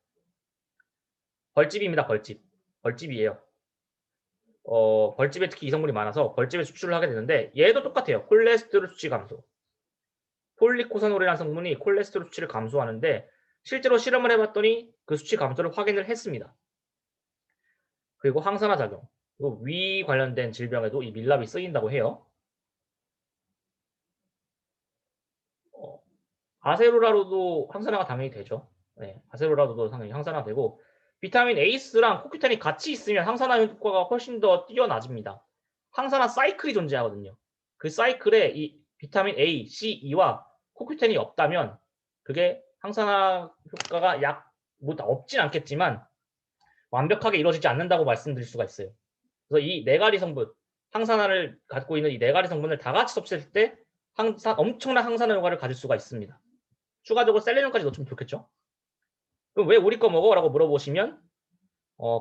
벌집입니다. 벌집이에요. 벌집에 특히 이성분이 많아서 벌집에 수출을 하게 되는데 얘도 똑같아요. 콜레스테롤 수치 감소. 폴리코사놀이라는 성분이 콜레스테롤 수치를 감소하는데 실제로 실험을 해봤더니 그 수치 감소를 확인을 했습니다. 그리고 항산화 작용, 그리고 위 관련된 질병에도 이 밀랍이 쓰인다고 해요. 아세로라로도 항산화가 당연히 되죠. 네, 아세로라로도 당연히 항산화되고 비타민 A스랑 코큐텐이 같이 있으면 항산화 효과가 훨씬 더 뛰어나집니다. 항산화 사이클이 존재하거든요. 그 사이클에 이 비타민 A, C, E와 코큐텐이 없다면 그게 항산화 효과가 없진 않겠지만 완벽하게 이루어지지 않는다고 말씀드릴 수가 있어요. 그래서 이 네 가지 성분, 항산화를 갖고 있는 이 네 가지 성분을 다 같이 섭취했을 때 엄청난 항산화 효과를 가질 수가 있습니다. 추가적으로 셀레늄까지 넣으면 좋겠죠. 그럼 왜 우리 거 먹어? 라고 물어보시면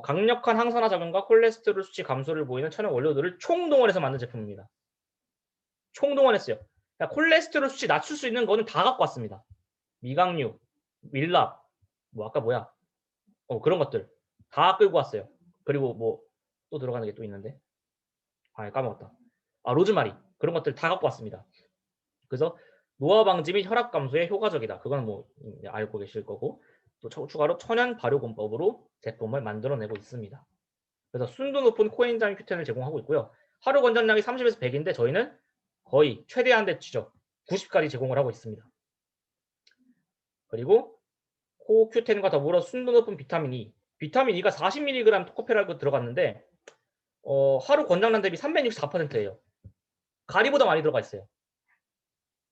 강력한 항산화 작용과 콜레스테롤 수치 감소를 보이는 천연 원료들을 총동원해서 만든 제품입니다. 총동원했어요. 그러니까 콜레스테롤 수치 낮출 수 있는 거는 다 갖고 왔습니다. 미각류, 밀랍, 뭐 아까 뭐야? 그런 것들 다 끌고 왔어요. 그리고 뭐 또 들어가는 게 또 있는데 까먹었다. 로즈마리 그런 것들 다 갖고 왔습니다. 그래서 노화 방지 및 혈압 감소에 효과적이다. 그건 뭐 알고 계실 거고 또 추가로 천연 발효공법으로 제품을 만들어내고 있습니다. 그래서 순도 높은 코엔자임 Q10을 제공하고 있고요. 하루 권장량이 30에서 100인데 저희는 거의 최대한대치죠. 90까지 제공을 하고 있습니다. 그리고 코 Q10과 더불어 순도 높은 비타민 E. 비타민 E가 40mg 토코페랄고 들어갔는데 하루 권장량 대비 364%예요. 가리보다 많이 들어가 있어요.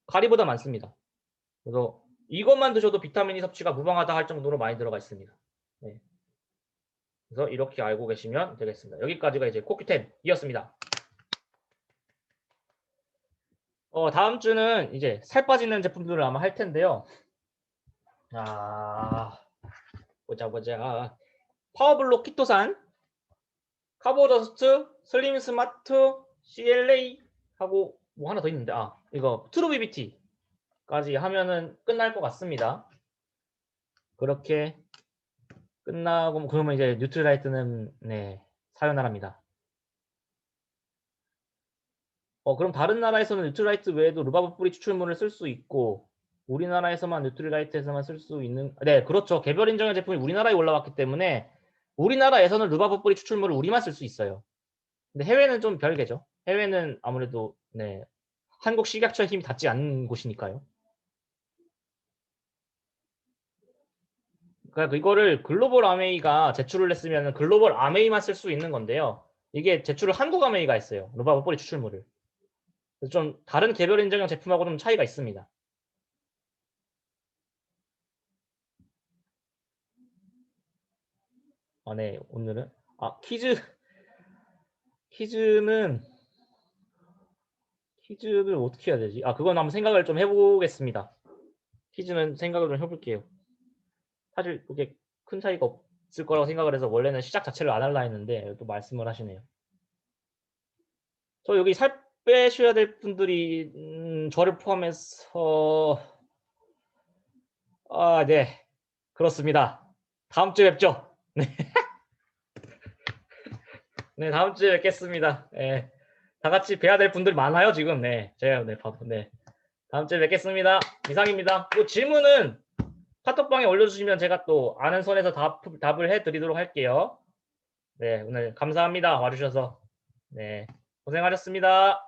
가리보다 많습니다. 그래서 이것만 드셔도 비타민 E 섭취가 무방하다 할 정도로 많이 들어가 있습니다. 네. 그래서 이렇게 알고 계시면 되겠습니다. 여기까지가 이제 코큐10이었습니다. 다음 주는 이제 살 빠지는 제품들을 아마 할 텐데요. 보자. 파워블록 키토산, 카보저스트, 슬림 스마트, CLA 하고 뭐 하나 더 있는데 이거 트루비비티까지 하면은 끝날 것 같습니다. 그렇게 끝나고 그러면 이제 뉴트리라이트는 사요나라입니다. 그럼 다른 나라에서는 뉴트리라이트 외에도 루바브 뿌리 추출물을 쓸 수 있고 우리나라에서만 뉴트리라이트에서만 쓸 수 있는 그렇죠. 개별 인정의 제품이 우리나라에 올라왔기 때문에 우리나라에서는 루바브 뿌리 추출물을 우리만 쓸 수 있어요. 근데 해외는 좀 별개죠. 해외는 아무래도 한국 식약처의 힘이 닿지 않는 곳이니까요. 그러니까 이거를 글로벌 아메이가 제출을 했으면 글로벌 아메이만 쓸 수 있는 건데요. 이게 제출을 한국 아메이가 했어요. 루바브 뿌리 추출물을. 좀 다른 개별 인정형 제품하고 좀 차이가 있습니다. 네, 오늘은 퀴즈를 어떻게 해야 되지? 그건 한번 생각을 좀 해보겠습니다. 퀴즈는 생각을 좀 해볼게요. 사실 그게 큰 차이가 없을 거라고 생각을 해서 원래는 시작 자체를 안 할라 했는데 또 말씀을 하시네요. 저 여기 빼셔야 될 분들이 저를 포함해서 네. 그렇습니다. 다음 주에 뵙죠. 네. 네, 다음 주에 뵙겠습니다. 네. 다 같이 뵈야 될 분들이 많아요, 지금. 네. 제가 네. 다음 주에 뵙겠습니다. 이상입니다. 또 질문은 카톡방에 올려주시면 제가 또 아는 선에서 답을 해드리도록 할게요. 네, 오늘 감사합니다. 와주셔서. 네, 고생하셨습니다.